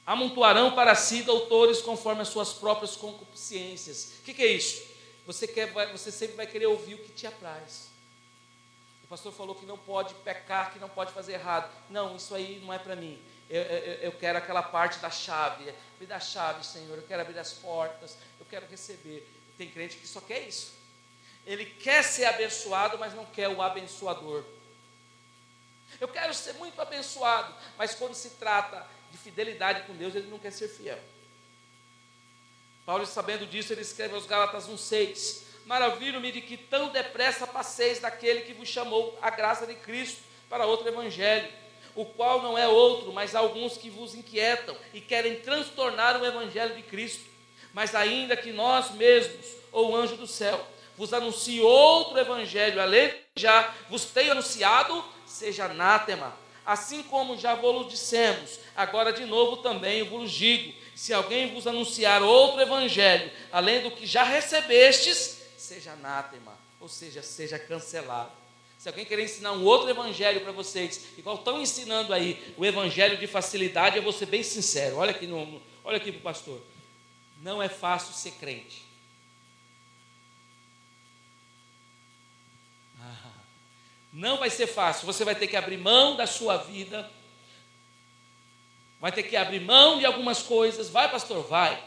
amontoarão para si doutores conforme as suas próprias concupiscências. O que é isso? Você sempre vai querer ouvir o que te apraz. O pastor falou que não pode pecar, que não pode fazer errado. Não, isso aí não é para mim. Eu quero aquela parte da chave. Me dá a chave, Senhor. Eu quero abrir as portas. Eu quero receber. Tem crente que só quer isso. Ele quer ser abençoado, mas não quer o abençoador. Eu quero ser muito abençoado, mas quando se trata de fidelidade com Deus, ele não quer ser fiel. Paulo, sabendo disso, ele escreve aos Gálatas 1:6: maravilho-me de que tão depressa passeis daquele que vos chamou a graça de Cristo para outro evangelho, o qual não é outro, mas alguns que vos inquietam e querem transtornar o evangelho de Cristo. Mas ainda que nós mesmos, ou o anjo do céu, vos anuncie outro evangelho, além de já vos tenho anunciado, seja anátema. Assim como já vos dissemos, agora de novo também vos digo: se alguém vos anunciar outro evangelho, além do que já recebestes, seja anátema, ou seja, seja cancelado. Se alguém querer ensinar um outro evangelho para vocês, igual estão ensinando aí, o evangelho de facilidade, eu vou ser bem sincero, olha aqui para o pastor, não é fácil ser crente. Não vai ser fácil, você vai ter que abrir mão da sua vida, vai ter que abrir mão de algumas coisas. Vai, pastor, vai.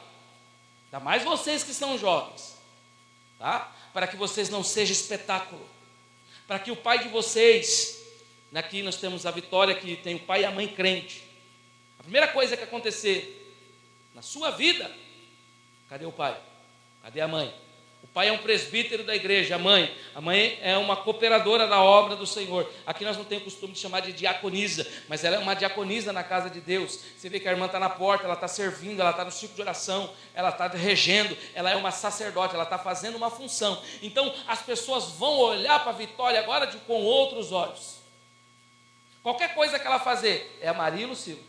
Ainda mais vocês que são jovens, tá? Para que vocês não sejam espetáculo, para que o pai de vocês, aqui nós temos a Vitória que tem o pai e a mãe crente. A primeira coisa que acontecer na sua vida, cadê o pai? Cadê a mãe? O pai é um presbítero da igreja, a mãe é uma cooperadora da obra do Senhor. Aqui nós não temos o costume de chamar de diaconisa, mas ela é uma diaconisa na casa de Deus. Você vê que a irmã está na porta, ela está servindo, ela está no ciclo de oração, ela está regendo, ela é uma sacerdote, ela está fazendo uma função. Então as pessoas vão olhar para a Vitória agora com outros olhos. Qualquer coisa que ela fazer, é a Maria e o Lucilo.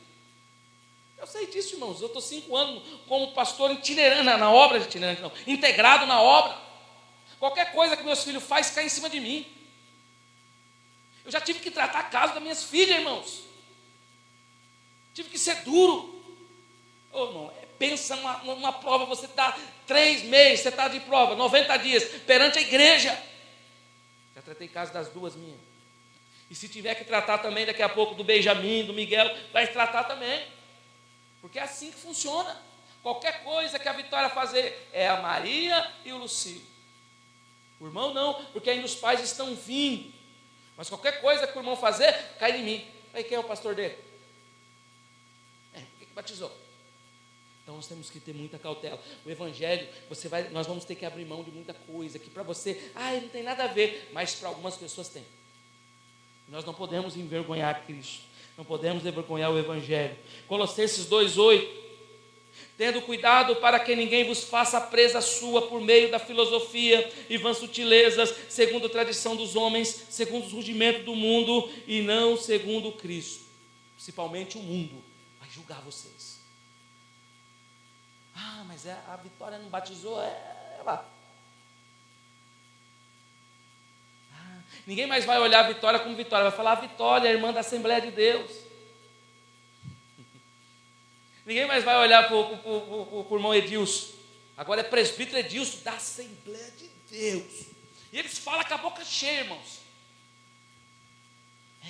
Eu sei disso, irmãos. Eu estou 5 anos como pastor itinerante, na obra itinerante, não, integrado na obra. Qualquer coisa que meus filhos fazem cai em cima de mim. Eu já tive que tratar a casa das minhas filhas, irmãos. Tive que ser duro. Oh, irmão, pensa numa prova, você está 3 meses, você está de prova, 90 dias, perante a igreja. Já tratei casa das 2 minhas. E se tiver que tratar também daqui a pouco do Benjamin, do Miguel, vai tratar também. Porque é assim que funciona. Qualquer coisa que a Vitória fazer, é a Maria e o Lucilo. O irmão não, porque ainda os pais estão vindo. Mas qualquer coisa que o irmão fazer, cai em mim. Aí quem é o pastor dele? Por que batizou? Então nós temos que ter muita cautela. O evangelho, nós vamos ter que abrir mão de muita coisa, que para você, não tem nada a ver, mas para algumas pessoas tem. Nós não podemos envergonhar Cristo. Não podemos envergonhar o evangelho. Colossenses 2:8. tendo cuidado para que ninguém vos faça presa sua por meio da filosofia e vãs sutilezas, segundo a tradição dos homens, segundo os rudimentos do mundo, e não segundo Cristo. Principalmente o mundo vai julgar vocês. Ah, mas a Vitória não batizou, lá. Ninguém mais vai olhar a Vitória como Vitória, vai falar: a Vitória é irmã da Assembleia de Deus. Ninguém mais vai olhar para o irmão Edilson, agora é presbítero Edilson da Assembleia de Deus. E eles falam com a boca cheia, irmãos.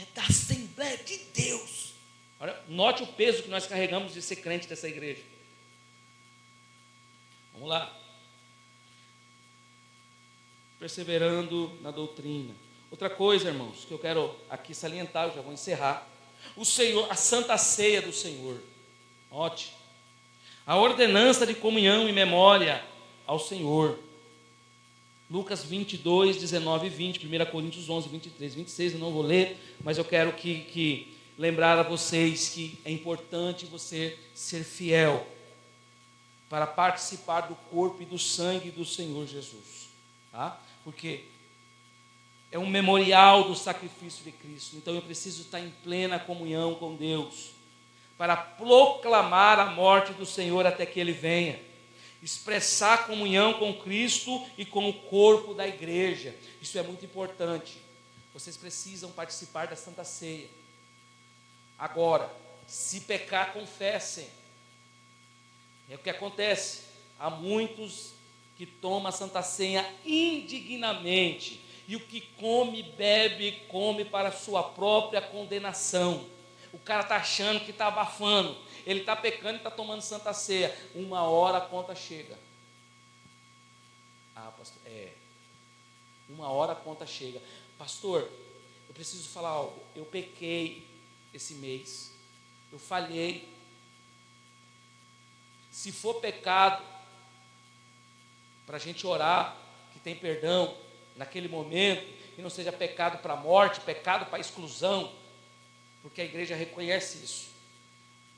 É da Assembleia de Deus. Olha, note o peso que nós carregamos de ser crente dessa igreja. Vamos lá. Perseverando na doutrina. Outra coisa, irmãos, que eu quero aqui salientar, eu já vou encerrar. O Senhor, a Santa Ceia do Senhor. Note. A ordenança de comunhão e memória ao Senhor. Lucas 22, 19 e 20, 1 Coríntios 11, 23, 26, eu não vou ler, mas eu quero que lembrar a vocês que é importante você ser fiel para participar do corpo e do sangue do Senhor Jesus, tá? Porque é um memorial do sacrifício de Cristo, então eu preciso estar em plena comunhão com Deus, para proclamar a morte do Senhor até que Ele venha, expressar comunhão com Cristo e com o corpo da igreja. Isso é muito importante. Vocês precisam participar da Santa Ceia. Agora, se pecar, confessem. É o que acontece. Há muitos que tomam a Santa Ceia indignamente, e o que come, bebe, come para a sua própria condenação. O cara está achando que está abafando, ele está pecando e está tomando Santa Ceia. Uma hora a conta chega. Ah, pastor, uma hora a conta chega. Pastor, eu preciso falar algo. Eu pequei esse mês, eu falhei. Se for pecado, para a gente orar, que tem perdão naquele momento, que não seja pecado para a morte, pecado para a exclusão, porque a igreja reconhece isso.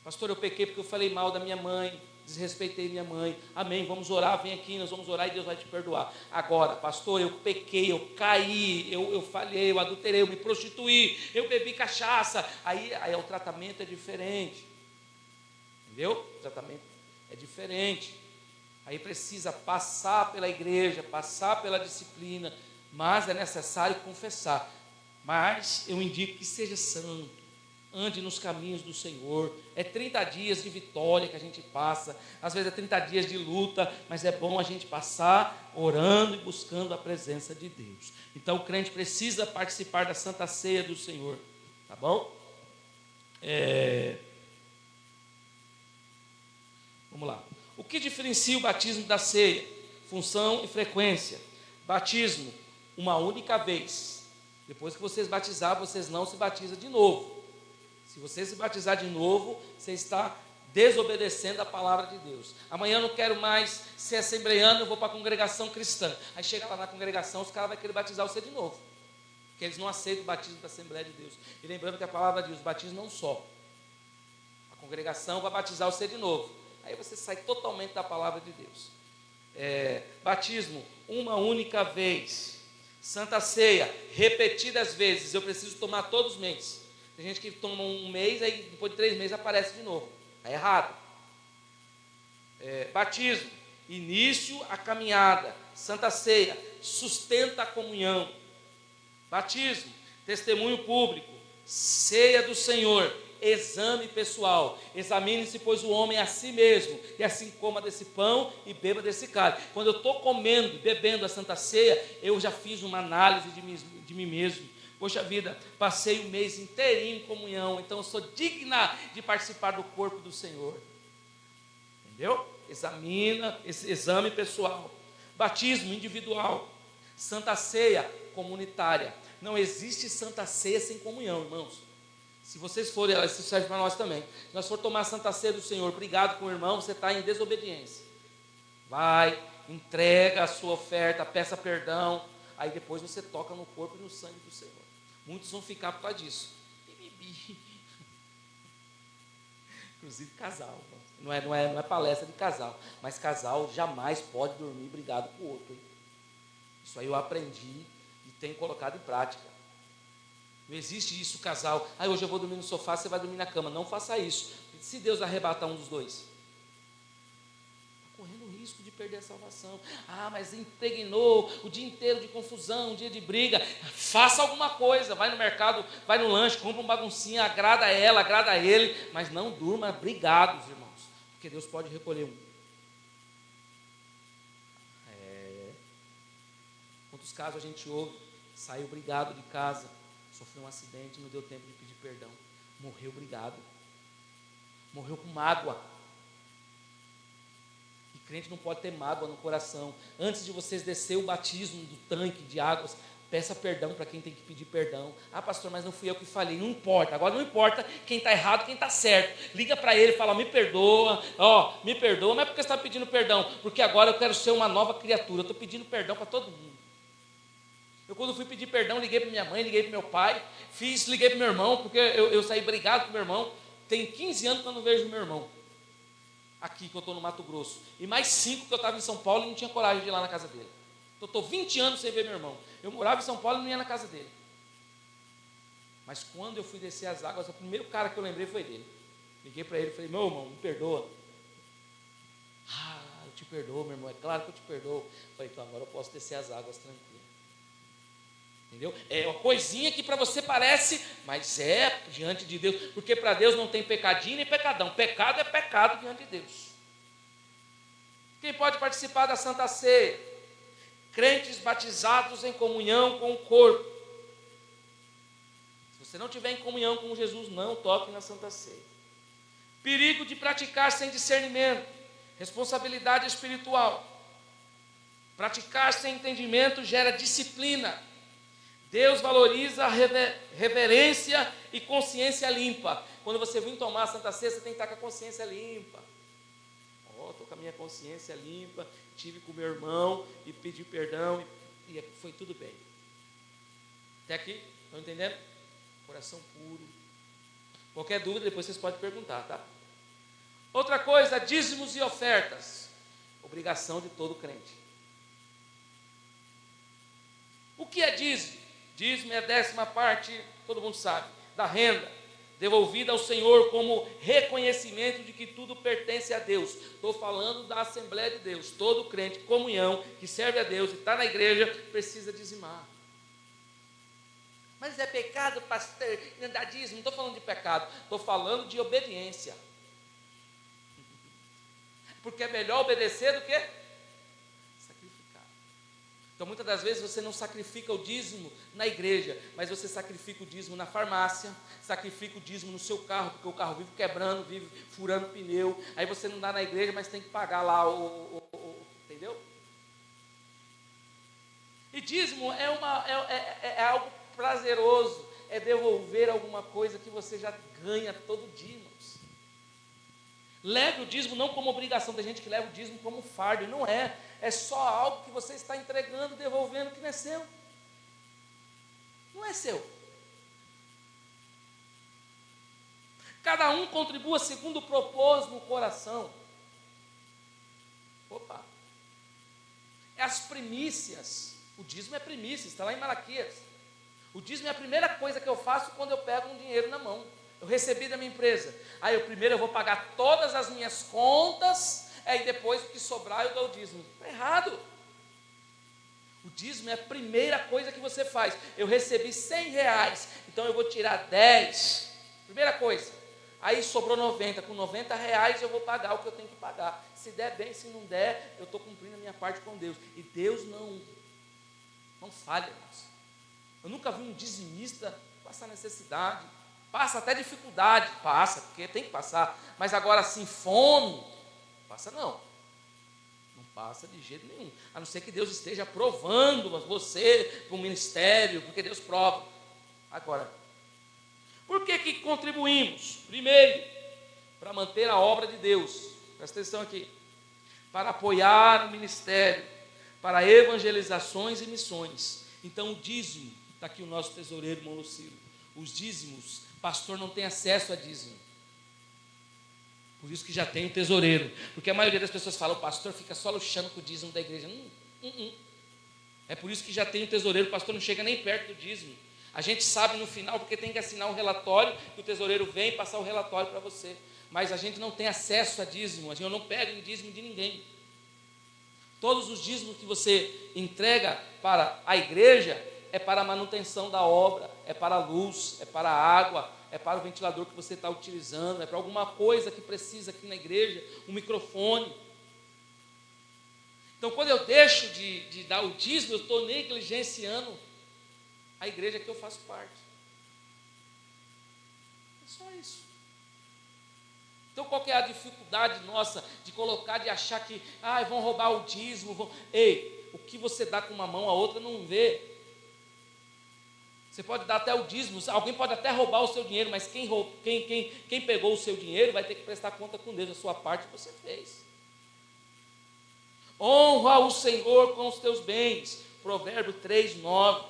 Pastor, eu pequei porque eu falei mal da minha mãe, desrespeitei minha mãe. Amém, vamos orar, vem aqui, nós vamos orar e Deus vai te perdoar. Agora, pastor, eu pequei, eu caí, eu falhei, eu adulterei, eu me prostituí, eu bebi cachaça. Aí o tratamento é diferente. Entendeu? O tratamento é diferente. Aí precisa passar pela igreja, passar pela disciplina, mas é necessário confessar. Mas eu indico que seja santo, ande nos caminhos do Senhor. É 30 dias de vitória que a gente passa, às vezes é 30 dias de luta, mas é bom a gente passar orando e buscando a presença de Deus. Então o crente precisa participar da Santa Ceia do Senhor, tá bom? Vamos lá. O que diferencia o batismo da ceia? Função e frequência. Batismo, uma única vez. Depois que vocês batizar, vocês não se batizam de novo. Se você se batizar de novo, você está desobedecendo a palavra de Deus. Amanhã eu não quero mais ser assembleano, eu vou para a congregação cristã. Aí chega lá na congregação, os caras vão querer batizar você de novo, porque eles não aceitam o batismo da Assembleia de Deus. E lembrando que a palavra diz, o batismo não só. A congregação vai batizar você de novo. Aí você sai totalmente da palavra de Deus. Batismo, uma única vez. Santa Ceia, repetidas vezes. Eu preciso tomar todos os meses. Tem gente que toma um mês, aí depois de 3 meses aparece de novo. Está errado. Batismo, início a caminhada. Santa Ceia, sustenta a comunhão. Batismo, testemunho público. Ceia do Senhor, exame pessoal. Examine-se, pois, o homem a si mesmo, e assim coma desse pão e beba desse cálice. Quando eu estou comendo e bebendo a Santa Ceia, eu já fiz uma análise de mim mesmo. Poxa vida, passei o mês inteirinho em comunhão, então eu sou digna de participar do corpo do Senhor. Entendeu? Examina, esse exame pessoal. Batismo individual. Santa Ceia comunitária. Não existe Santa Ceia sem comunhão, irmãos. Se vocês forem, isso serve para nós também. Se nós for tomar a Santa Ceia do Senhor, brigado com o irmão, você está em desobediência. Vai, entrega a sua oferta, peça perdão, aí depois você toca no corpo e no sangue do Senhor. Muitos vão ficar por causa disso. Inclusive casal. Não é palestra de casal, mas casal jamais pode dormir brigado com o outro. Hein? Isso aí eu aprendi e tenho colocado em prática. Não existe isso, casal. Hoje eu vou dormir no sofá, você vai dormir na cama. Não faça isso. Se Deus arrebatar um dos dois, está correndo o risco de perder a salvação. Mas impregnou o dia inteiro de confusão, um dia de briga. Faça alguma coisa. Vai no mercado, vai no lanche, compra um baguncinha, agrada ela, agrada ele. Mas não durma brigados, irmãos. Porque Deus pode recolher um. Quantos casos a gente ouve? Saiu brigado de casa, sofreu um acidente, não deu tempo de pedir perdão. Morreu brigado. Morreu com mágoa. E crente não pode ter mágoa no coração. Antes de vocês descer o batismo do tanque de águas, peça perdão para quem tem que pedir perdão. Pastor, mas não fui eu que falei. Não importa. Agora não importa quem está errado, quem está certo. Liga para ele e fala, me perdoa. Me perdoa. Não é porque você está pedindo perdão, porque agora eu quero ser uma nova criatura. Eu estou pedindo perdão para todo mundo. Eu quando fui pedir perdão, liguei para minha mãe, liguei para meu pai, liguei para meu irmão, porque eu saí brigado com meu irmão. Tem 15 anos que eu não vejo meu irmão. Aqui, que eu estou no Mato Grosso. E mais 5 que eu estava em São Paulo e não tinha coragem de ir lá na casa dele. Então, eu estou 20 anos sem ver meu irmão. Eu morava em São Paulo e não ia na casa dele. Mas quando eu fui descer as águas, o primeiro cara que eu lembrei foi dele. Liguei para ele e falei, meu irmão, me perdoa. Eu te perdoo, meu irmão, é claro que eu te perdoo. Eu falei, então agora eu posso descer as águas tranquilo. Entendeu? É uma coisinha que para você parece, mas é diante de Deus, porque para Deus não tem pecadinho nem pecadão. Pecado é pecado diante de Deus. Quem pode participar da Santa Ceia? Crentes batizados em comunhão com o corpo. Se você não tiver em comunhão com Jesus, não toque na Santa Ceia. Perigo de praticar sem discernimento. Responsabilidade espiritual. Praticar sem entendimento gera disciplina. Deus valoriza a reverência e consciência limpa. Quando você vir tomar a Santa Ceia, você tem que estar com a consciência limpa. Estou com a minha consciência limpa, tive com meu irmão e pedi perdão e foi tudo bem. Até aqui, estão entendendo? Coração puro. Qualquer dúvida, depois vocês podem perguntar, tá? Outra coisa, dízimos e ofertas. Obrigação de todo crente. O que é dízimo? Dízimo é a 10ª parte, todo mundo sabe, da renda, devolvida ao Senhor como reconhecimento de que tudo pertence a Deus. Estou falando da Assembleia de Deus. Todo crente, comunhão, que serve a Deus e está na igreja, precisa dizimar. Mas é pecado, pastor, não dá dízimo? Não estou falando de pecado, estou falando de obediência. Porque é melhor obedecer do que sacrificar. Então, muitas das vezes você não sacrifica o dízimo na igreja, mas você sacrifica o dízimo na farmácia, sacrifica o dízimo no seu carro, porque o carro vive quebrando, vive furando pneu, aí você não dá na igreja, mas tem que pagar lá entendeu? E dízimo é algo prazeroso, é devolver alguma coisa que você já ganha todo dia, irmãos. Leve o dízimo não como obrigação, tem gente que leva o dízimo como fardo, não é. É só algo que você está entregando, devolvendo, que não é seu. Não é seu. Cada um contribua segundo propôs no coração. É as primícias. O dízimo é primícia, está lá em Malaquias. O dízimo é a primeira coisa que eu faço quando eu pego um dinheiro na mão. Eu recebi da minha empresa. Primeiro eu vou pagar todas as minhas contas, aí depois o que sobrar eu dou o dízimo. Está errado. O dízimo é a primeira coisa que você faz. Eu recebi R$100, então eu vou tirar 10. Primeira coisa. Aí sobrou 90. Com R$90 eu vou pagar o que eu tenho que pagar. Se der bem, se não der, eu estou cumprindo a minha parte com Deus. E Deus não falha, irmãos. Eu nunca vi um dizimista passar necessidade. Passa até dificuldade, passa, porque tem que passar. Mas agora assim, fome, passa não. Não passa de jeito nenhum. A não ser que Deus esteja provando você para o ministério, porque Deus prova. Agora, por que contribuímos? Primeiro, para manter a obra de Deus. Presta atenção aqui. Para apoiar o ministério, para evangelizações e missões. Então o dízimo, está aqui o nosso tesoureiro, irmão Lucilo. Os dízimos, pastor não tem acesso a dízimo. Por isso que já tem o tesoureiro. Porque a maioria das pessoas fala, o pastor fica só luxando com o dízimo da igreja. É por isso que já tem o tesoureiro, o pastor não chega nem perto do dízimo. A gente sabe no final, porque tem que assinar um relatório, que o tesoureiro vem passar o relatório para você. Mas a gente não tem acesso a dízimo, eu não pego em dízimo de ninguém. Todos os dízimos que você entrega para a igreja é para a manutenção da obra, é para a luz, é para a água, é para o ventilador que você está utilizando, é para alguma coisa que precisa aqui na igreja, um microfone. Então, quando eu deixo de dar o dízimo, eu estou negligenciando a igreja que eu faço parte. É só isso. Então, qual que é a dificuldade nossa de colocar, de achar que vão roubar o dízimo? Ei, o que você dá com uma mão, a outra não vê. Você pode dar até o dízimo, alguém pode até roubar o seu dinheiro, mas quem pegou o seu dinheiro vai ter que prestar conta com Deus, a sua parte você fez. Honra o Senhor com os teus bens, Provérbio 3:9.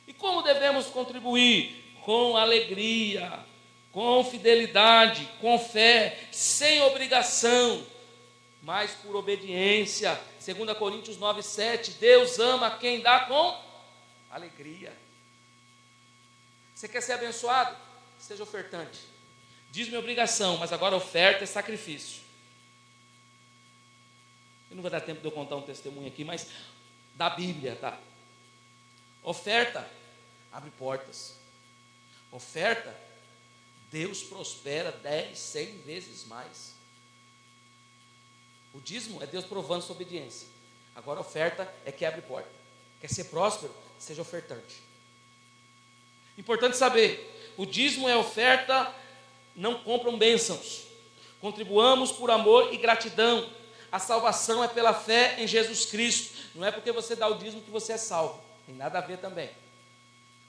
E como devemos contribuir? Com alegria, com fidelidade, com fé, sem obrigação, mas por obediência. 2 Coríntios 9:7, Deus ama quem dá com alegria. Você quer ser abençoado? Seja ofertante. Dízimo é obrigação, mas agora oferta é sacrifício. Eu não vai dar tempo de eu contar um testemunho aqui, mas da Bíblia, tá? Oferta abre portas. Oferta, Deus prospera 10, 100 vezes mais. O dízimo é Deus provando sua obediência. Agora a oferta é que abre porta. Quer ser próspero? Seja ofertante. Importante saber, o dízimo é oferta, não compram bênçãos. Contribuamos por amor e gratidão. A salvação é pela fé em Jesus Cristo. Não é porque você dá o dízimo que você é salvo. Tem nada a ver também.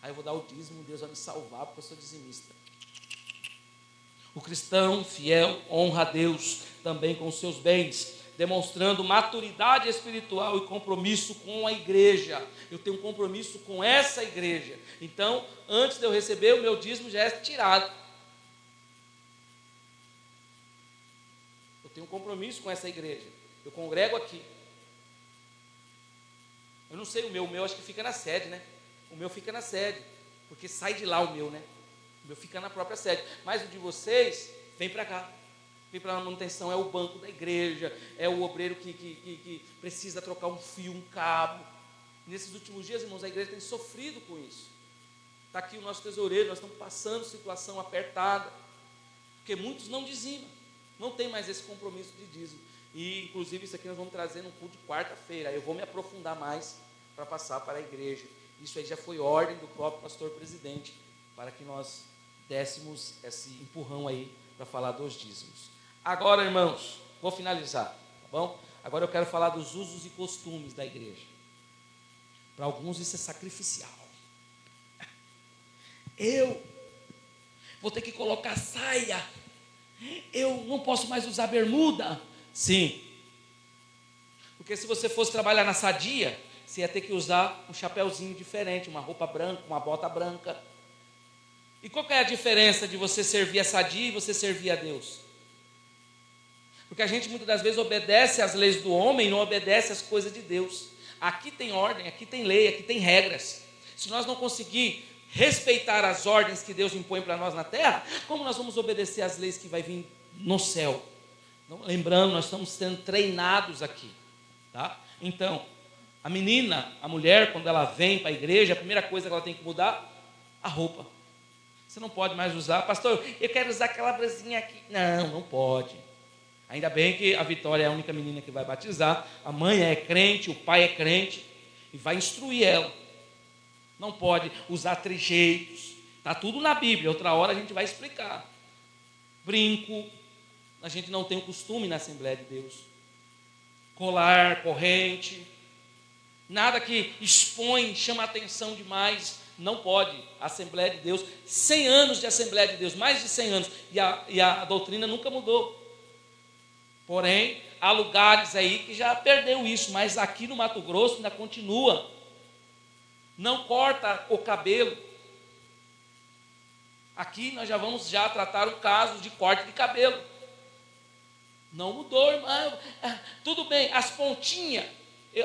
Aí eu vou dar o dízimo, Deus vai me salvar porque eu sou dizimista. O cristão fiel honra a Deus também com os seus bens, demonstrando maturidade espiritual e compromisso com a igreja. Eu tenho um compromisso com essa igreja. Então, antes de eu receber, o meu dízimo já é tirado. Eu tenho um compromisso com essa igreja. Eu congrego aqui. Eu não sei o meu acho que fica na sede, né? O meu fica na sede, porque sai de lá o meu, né? O meu fica na própria sede. Mas o de vocês, vem para cá. Vem para a manutenção, é o banco da igreja, é o obreiro que precisa trocar um fio, um cabo. Nesses últimos dias, irmãos, a igreja tem sofrido com isso. Está aqui o nosso tesoureiro, nós estamos passando situação apertada, porque muitos não dizimam, não tem mais esse compromisso de dízimo. E, inclusive, isso aqui nós vamos trazer no culto de quarta-feira. Eu vou me aprofundar mais para passar para a igreja. Isso aí já foi ordem do próprio pastor presidente, para que nós dessemos esse empurrão aí para falar dos dízimos. Agora, irmãos, vou finalizar, tá bom? Agora eu quero falar dos usos e costumes da igreja. Para alguns isso é sacrificial. Eu vou ter que colocar saia. Eu não posso mais usar bermuda. Sim. Porque se você fosse trabalhar na Sadia, você ia ter que usar um chapéuzinho diferente, uma roupa branca, uma bota branca. E qual que é a diferença de você servir a Sadia e você servir a Deus? Porque a gente muitas das vezes obedece às leis do homem e não obedece às coisas de Deus. Aqui tem ordem, aqui tem lei, aqui tem regras. Se nós não conseguir respeitar as ordens que Deus impõe para nós na terra, como nós vamos obedecer às leis que vai vir no céu? Então, lembrando, nós estamos sendo treinados aqui, tá? Então, a menina, a mulher, quando ela vem para a igreja, a primeira coisa que ela tem que mudar, a roupa. Você não pode mais usar, pastor, eu quero usar aquela blusinha aqui. Não, não pode. Ainda bem que a Vitória é a única menina que vai batizar, a mãe é crente, o pai é crente, e vai instruir ela. Não pode usar trejeitos, está tudo na Bíblia, outra hora a gente vai explicar. Brinco, a gente não tem o costume na Assembleia de Deus. Colar, corrente, nada que expõe, chama atenção demais, não pode. A Assembleia de Deus, 100 anos de Assembleia de Deus, mais de 100 anos, e a doutrina nunca mudou. Porém, há lugares aí que já perdeu isso, mas aqui no Mato Grosso ainda continua. Não corta o cabelo. Aqui nós já vamos tratar o caso de corte de cabelo. Não mudou, irmão. Tudo bem, as pontinhas,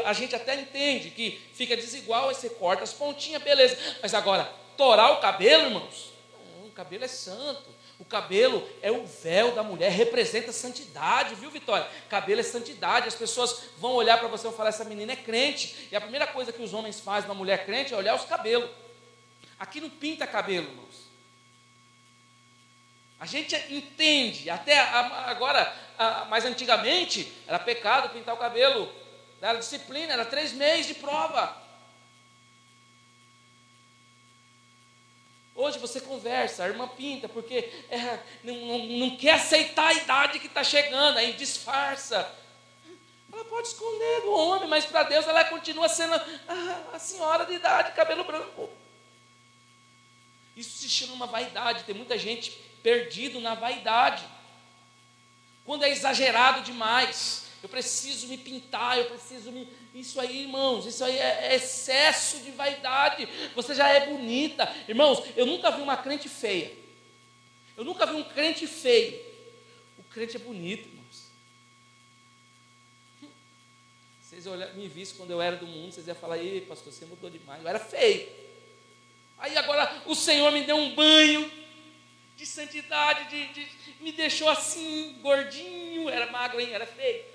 a gente até entende que fica desigual, aí você corta as pontinhas, beleza. Mas agora, torar o cabelo, irmãos? Não, o cabelo é santo. O cabelo é o véu da mulher, representa santidade, viu, Vitória? Cabelo é santidade. As pessoas vão olhar para você e falar, essa menina é crente. E a primeira coisa que os homens fazem na mulher crente é olhar os cabelos. Aqui não pinta cabelo, irmãos. A gente entende, até agora, mais antigamente, era pecado pintar o cabelo, era disciplina, era 3 meses de prova. Hoje você conversa, a irmã pinta, porque não quer aceitar a idade que está chegando, aí disfarça. Ela pode esconder do homem, mas para Deus ela continua sendo a senhora de idade, cabelo branco. Isso se chama uma vaidade, tem muita gente perdido na vaidade. Quando é exagerado demais, eu preciso me pintar, isso aí, irmãos, isso aí é excesso de vaidade. Você já é bonita. Irmãos, eu nunca vi uma crente feia. Eu nunca vi um crente feio. O crente é bonito, irmãos. Vocês me vissem quando eu era do mundo, vocês iam falar, ei, pastor, você mudou demais. Eu era feio. Aí agora o Senhor me deu um banho de santidade, me deixou assim, gordinho, era magro, hein? Era feio.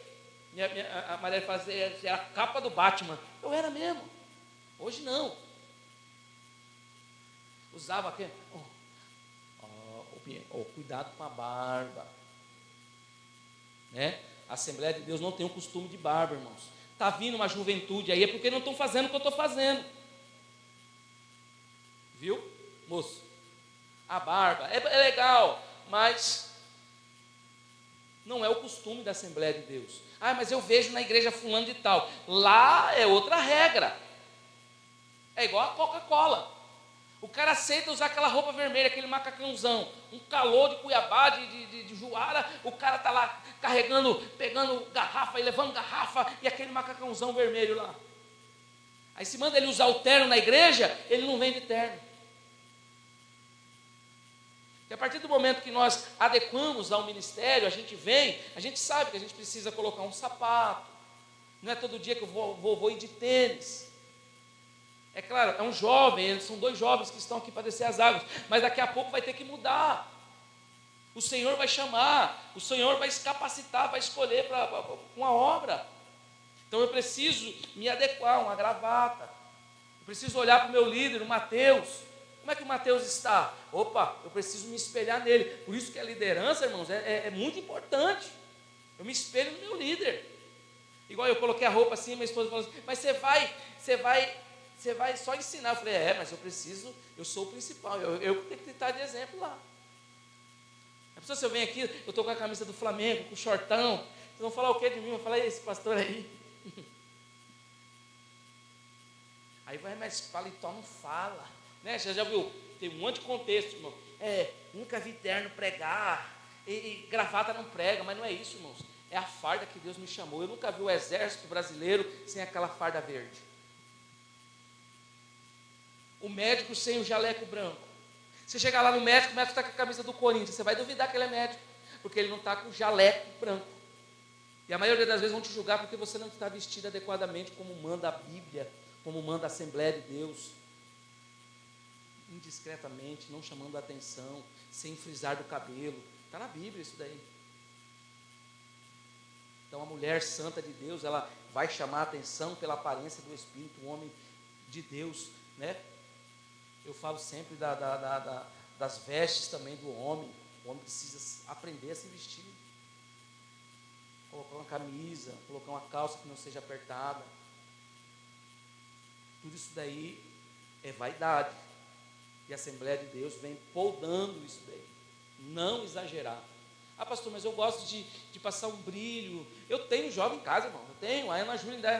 A Maria fazia, era a capa do Batman. Eu era mesmo. Hoje não. Usava aquele. Cuidado com a barba. Né? A Assembleia de Deus não tem o costume de barba, irmãos. Está vindo uma juventude aí, é porque não estão fazendo o que eu estou fazendo. Viu, moço? A barba é legal, mas não é o costume da Assembleia de Deus. Ah, mas eu vejo na igreja fulano de tal. Lá é outra regra. É igual a Coca-Cola. O cara aceita usar aquela roupa vermelha, aquele macacãozão, um calor de Cuiabá, de Juara, o cara está lá carregando, pegando garrafa e levando garrafa, e aquele macacãozão vermelho lá. Aí se manda ele usar o terno na igreja, ele não vem de terno. E a partir do momento que nós adequamos ao ministério, a gente sabe que a gente precisa colocar um sapato. Não é todo dia que eu vou ir de tênis. É claro, é um jovem, são 2 jovens que estão aqui para descer as águas, mas daqui a pouco vai ter que mudar. O Senhor vai chamar, o Senhor vai se capacitar, vai escolher para uma obra. Então eu preciso me adequar, uma gravata. Eu preciso olhar para o meu líder, o Mateus. Como é que o Mateus está? Opa, eu preciso me espelhar nele. Por isso que a liderança, irmãos, é muito importante. Eu me espelho no meu líder. Igual eu coloquei a roupa assim, minha esposa falou assim, mas você vai só ensinar. Eu falei, mas eu sou o principal, eu tenho que estar de exemplo lá. A pessoa, se eu venho aqui, eu estou com a camisa do Flamengo, com o shortão, vocês vão falar o que de mim? Eu vou falar, esse pastor aí. Aí vai, mas paletó não fala. Né? Você já viu? Tem um monte de contexto, irmão. Nunca vi terno pregar, e gravata não prega, mas não é isso, irmãos. É a farda que Deus me chamou. Eu nunca vi o exército brasileiro sem aquela farda verde. O médico sem o jaleco branco. Você chegar lá no médico, o médico está com a camisa do Corinthians, você vai duvidar que ele é médico, porque ele não está com o jaleco branco. E a maioria das vezes vão te julgar porque você não está vestido adequadamente como manda a Bíblia, como manda a Assembleia de Deus. Indiscretamente, não chamando a atenção, sem frisar do cabelo. Está na Bíblia isso daí. Então a mulher santa de Deus, ela vai chamar a atenção pela aparência do Espírito, o homem de Deus, né? Eu falo sempre das vestes também do homem. O homem precisa aprender a se vestir. Colocar uma camisa, colocar uma calça que não seja apertada. Tudo isso daí é vaidade. E a Assembleia de Deus vem podando isso daí. Não exagerar. Ah, pastor, mas eu gosto de passar um brilho. Eu tenho jovem em casa, irmão. Eu tenho. A Ana Júlia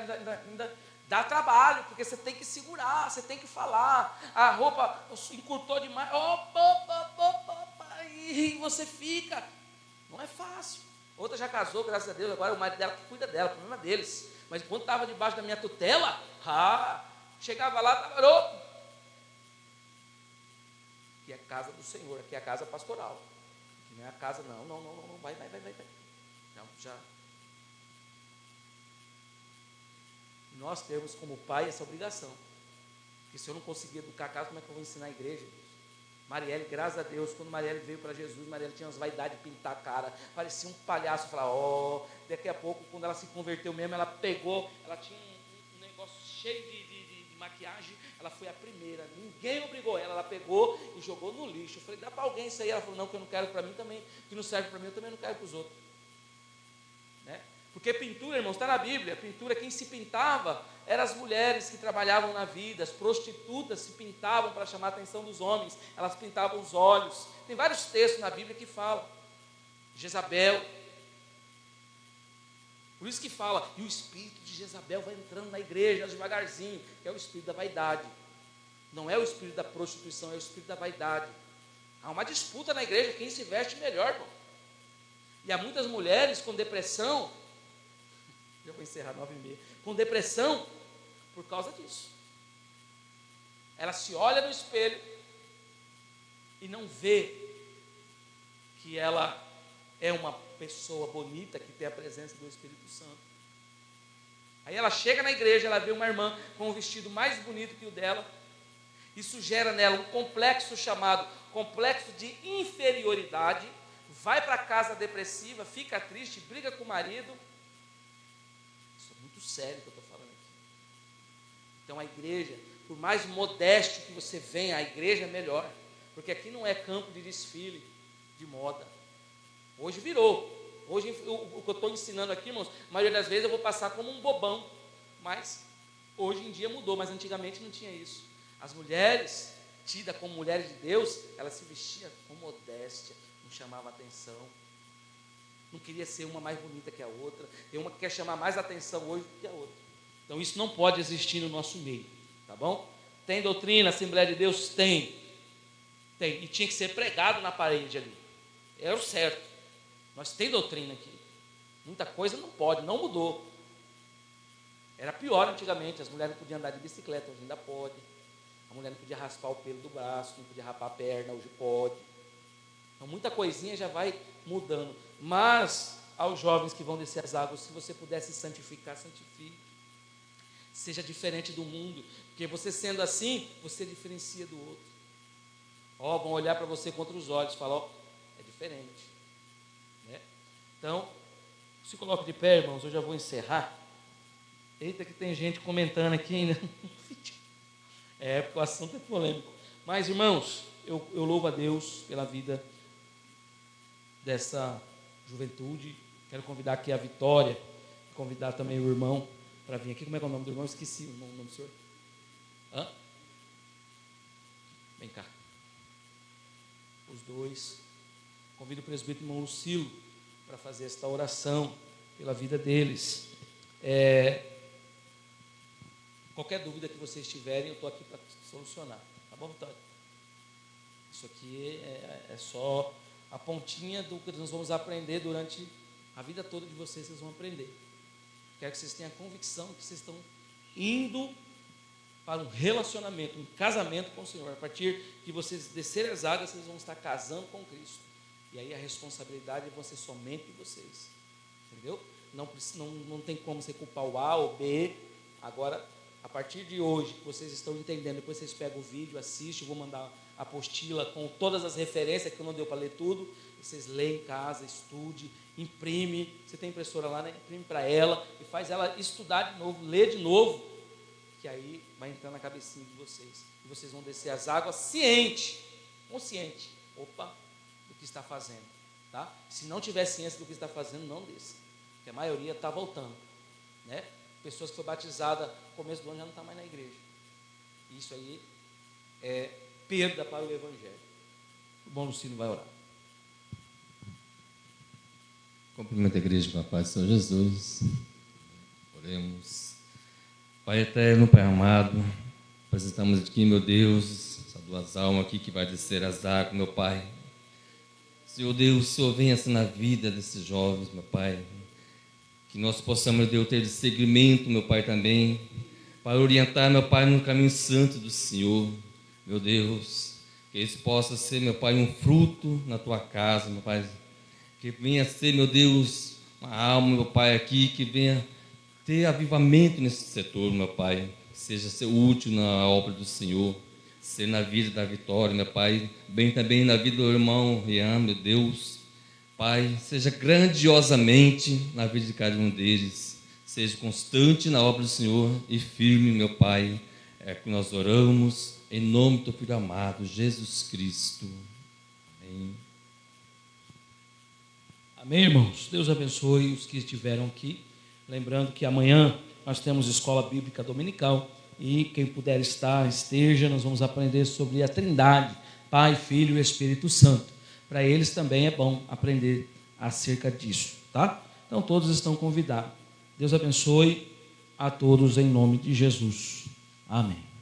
ainda dá trabalho, porque você tem que segurar, você tem que falar. A roupa encurtou demais. Opa, e você fica. Não é fácil. Outra já casou, graças a Deus. Agora o marido dela que cuida dela, problema deles. Mas quando estava debaixo da minha tutela, chegava lá, estava... Aqui é a casa do Senhor, aqui é a casa pastoral. Aqui não é a casa, não, vai. Não, já. E nós temos como pai essa obrigação. Porque se eu não conseguir educar a casa, como é que eu vou ensinar a igreja? Marielle, graças a Deus, quando Marielle veio para Jesus, Marielle tinha umas vaidades de pintar a cara, parecia um palhaço. Falava, daqui a pouco, quando ela se converteu mesmo, ela pegou, ela tinha um negócio cheio de maquiagem, ela foi a primeira, ninguém obrigou ela pegou e jogou no lixo. Eu falei, dá para alguém isso aí? Ela falou, não, que eu não quero para mim também, que não serve para mim, eu também não quero para os outros. Né? Porque pintura, irmãos, está na Bíblia, pintura, quem se pintava eram as mulheres que trabalhavam na vida, as prostitutas se pintavam para chamar a atenção dos homens, elas pintavam os olhos. Tem vários textos na Bíblia que falam. Jezabel. Por isso que fala, e o espírito de Jezabel vai entrando na igreja devagarzinho, que é o espírito da vaidade. Não é o espírito da prostituição, é o espírito da vaidade. Há uma disputa na igreja, quem se veste melhor, irmão. E há muitas mulheres com depressão, já vou encerrar 9h30, com depressão por causa disso. Ela se olha no espelho e não vê que ela é uma pessoa bonita, que tem a presença do Espírito Santo. Aí ela chega na igreja, ela vê uma irmã com um vestido mais bonito que o dela, isso gera nela um complexo chamado complexo de inferioridade, vai para casa depressiva, fica triste, briga com o marido. Isso é muito sério que eu estou falando aqui. Então a igreja, por mais modesto que você venha, a igreja é melhor, porque aqui não é campo de desfile, de moda. Hoje virou. Hoje o que eu estou ensinando aqui, irmãos, a maioria das vezes eu vou passar como um bobão, mas hoje em dia mudou, mas antigamente não tinha isso. As mulheres, tidas como mulheres de Deus, elas se vestiam com modéstia, não chamava atenção, não queria ser uma mais bonita que a outra, tem uma que quer chamar mais atenção hoje do que a outra. Então isso não pode existir no nosso meio, tá bom? Tem doutrina, Assembleia de Deus? Tem, e tinha que ser pregado na parede ali, é o certo. Nós tem doutrina aqui, muita coisa não pode, não mudou. Era pior antigamente, as mulheres não podiam andar de bicicleta, hoje ainda pode. A mulher não podia raspar o pelo do braço, não podia rapar a perna, hoje pode. Então muita coisinha já vai mudando. Mas aos jovens que vão descer as águas, se você pudesse santificar, santifique. Seja diferente do mundo, porque você sendo assim, você diferencia do outro. Vão olhar para você contra os olhos, falar, é diferente. Né? Então, se coloque de pé, irmãos, eu já vou encerrar. Eita, que tem gente comentando aqui ainda. Porque o assunto é polêmico. Mas, irmãos, eu louvo a Deus pela vida dessa juventude. Quero convidar aqui a Vitória, convidar também o irmão para vir aqui. Como é que é o nome do irmão? Eu esqueci o nome do senhor. Vem cá. Os dois. Convido o presbítero irmão Lucilo para fazer esta oração pela vida deles. Qualquer dúvida que vocês tiverem, eu estou aqui para solucionar. Tá bom, Vitória? Isso aqui é só a pontinha do que nós vamos aprender durante a vida toda de vocês vão aprender. Quero que vocês tenham a convicção que vocês estão indo para um relacionamento, um casamento com o Senhor. A partir que vocês descerem as águas, vocês vão estar casando com Cristo. E aí a responsabilidade vai ser somente de vocês. Entendeu? Não tem como você culpar o A ou B. Agora, a partir de hoje, que vocês estão entendendo, depois vocês pegam o vídeo, assistem, eu vou mandar a apostila com todas as referências, que não deu para ler tudo, vocês leem em casa, estude, imprime, você tem impressora lá, né? Imprime para ela, e faz ela estudar de novo, ler de novo, que aí vai entrar na cabecinha de vocês, e vocês vão descer as águas consciente, do que está fazendo, tá? Se não tiver ciência do que está fazendo, não desça, porque a maioria está voltando, né? Pessoas que foram batizadas no começo do ano já não estão mais na igreja. Isso aí é perda para o Evangelho. O bom Lucino vai orar. Cumprimento a igreja com a paz do Senhor Jesus. Oremos. Pai eterno, Pai amado, apresentamos aqui, meu Deus, essas duas almas aqui que vai descer as águas, meu Pai. Senhor Deus, o Senhor venha assim na vida desses jovens, meu Pai. Que nós possamos, meu Deus, ter seguimento, meu Pai, também, para orientar, meu Pai, no caminho santo do Senhor, meu Deus, que isso possa ser, meu Pai, um fruto na Tua casa, meu Pai, que venha ser, meu Deus, uma alma, meu Pai, aqui que venha ter avivamento nesse setor, meu Pai, que seja ser útil na obra do Senhor, ser na vida da Vitória, meu Pai, bem também na vida do irmão Rian, meu Deus. Pai, seja grandiosamente na vida de cada um deles, seja constante na obra do Senhor e firme, meu Pai, é que nós oramos em nome do teu Filho amado, Jesus Cristo. Amém. Amém, irmãos? Deus abençoe os que estiveram aqui. Lembrando que amanhã nós temos escola bíblica dominical e quem puder estar, esteja. Nós vamos aprender sobre a Trindade, Pai, Filho e Espírito Santo. Para eles também é bom aprender acerca disso, tá? Então todos estão convidados. Deus abençoe a todos em nome de Jesus. Amém.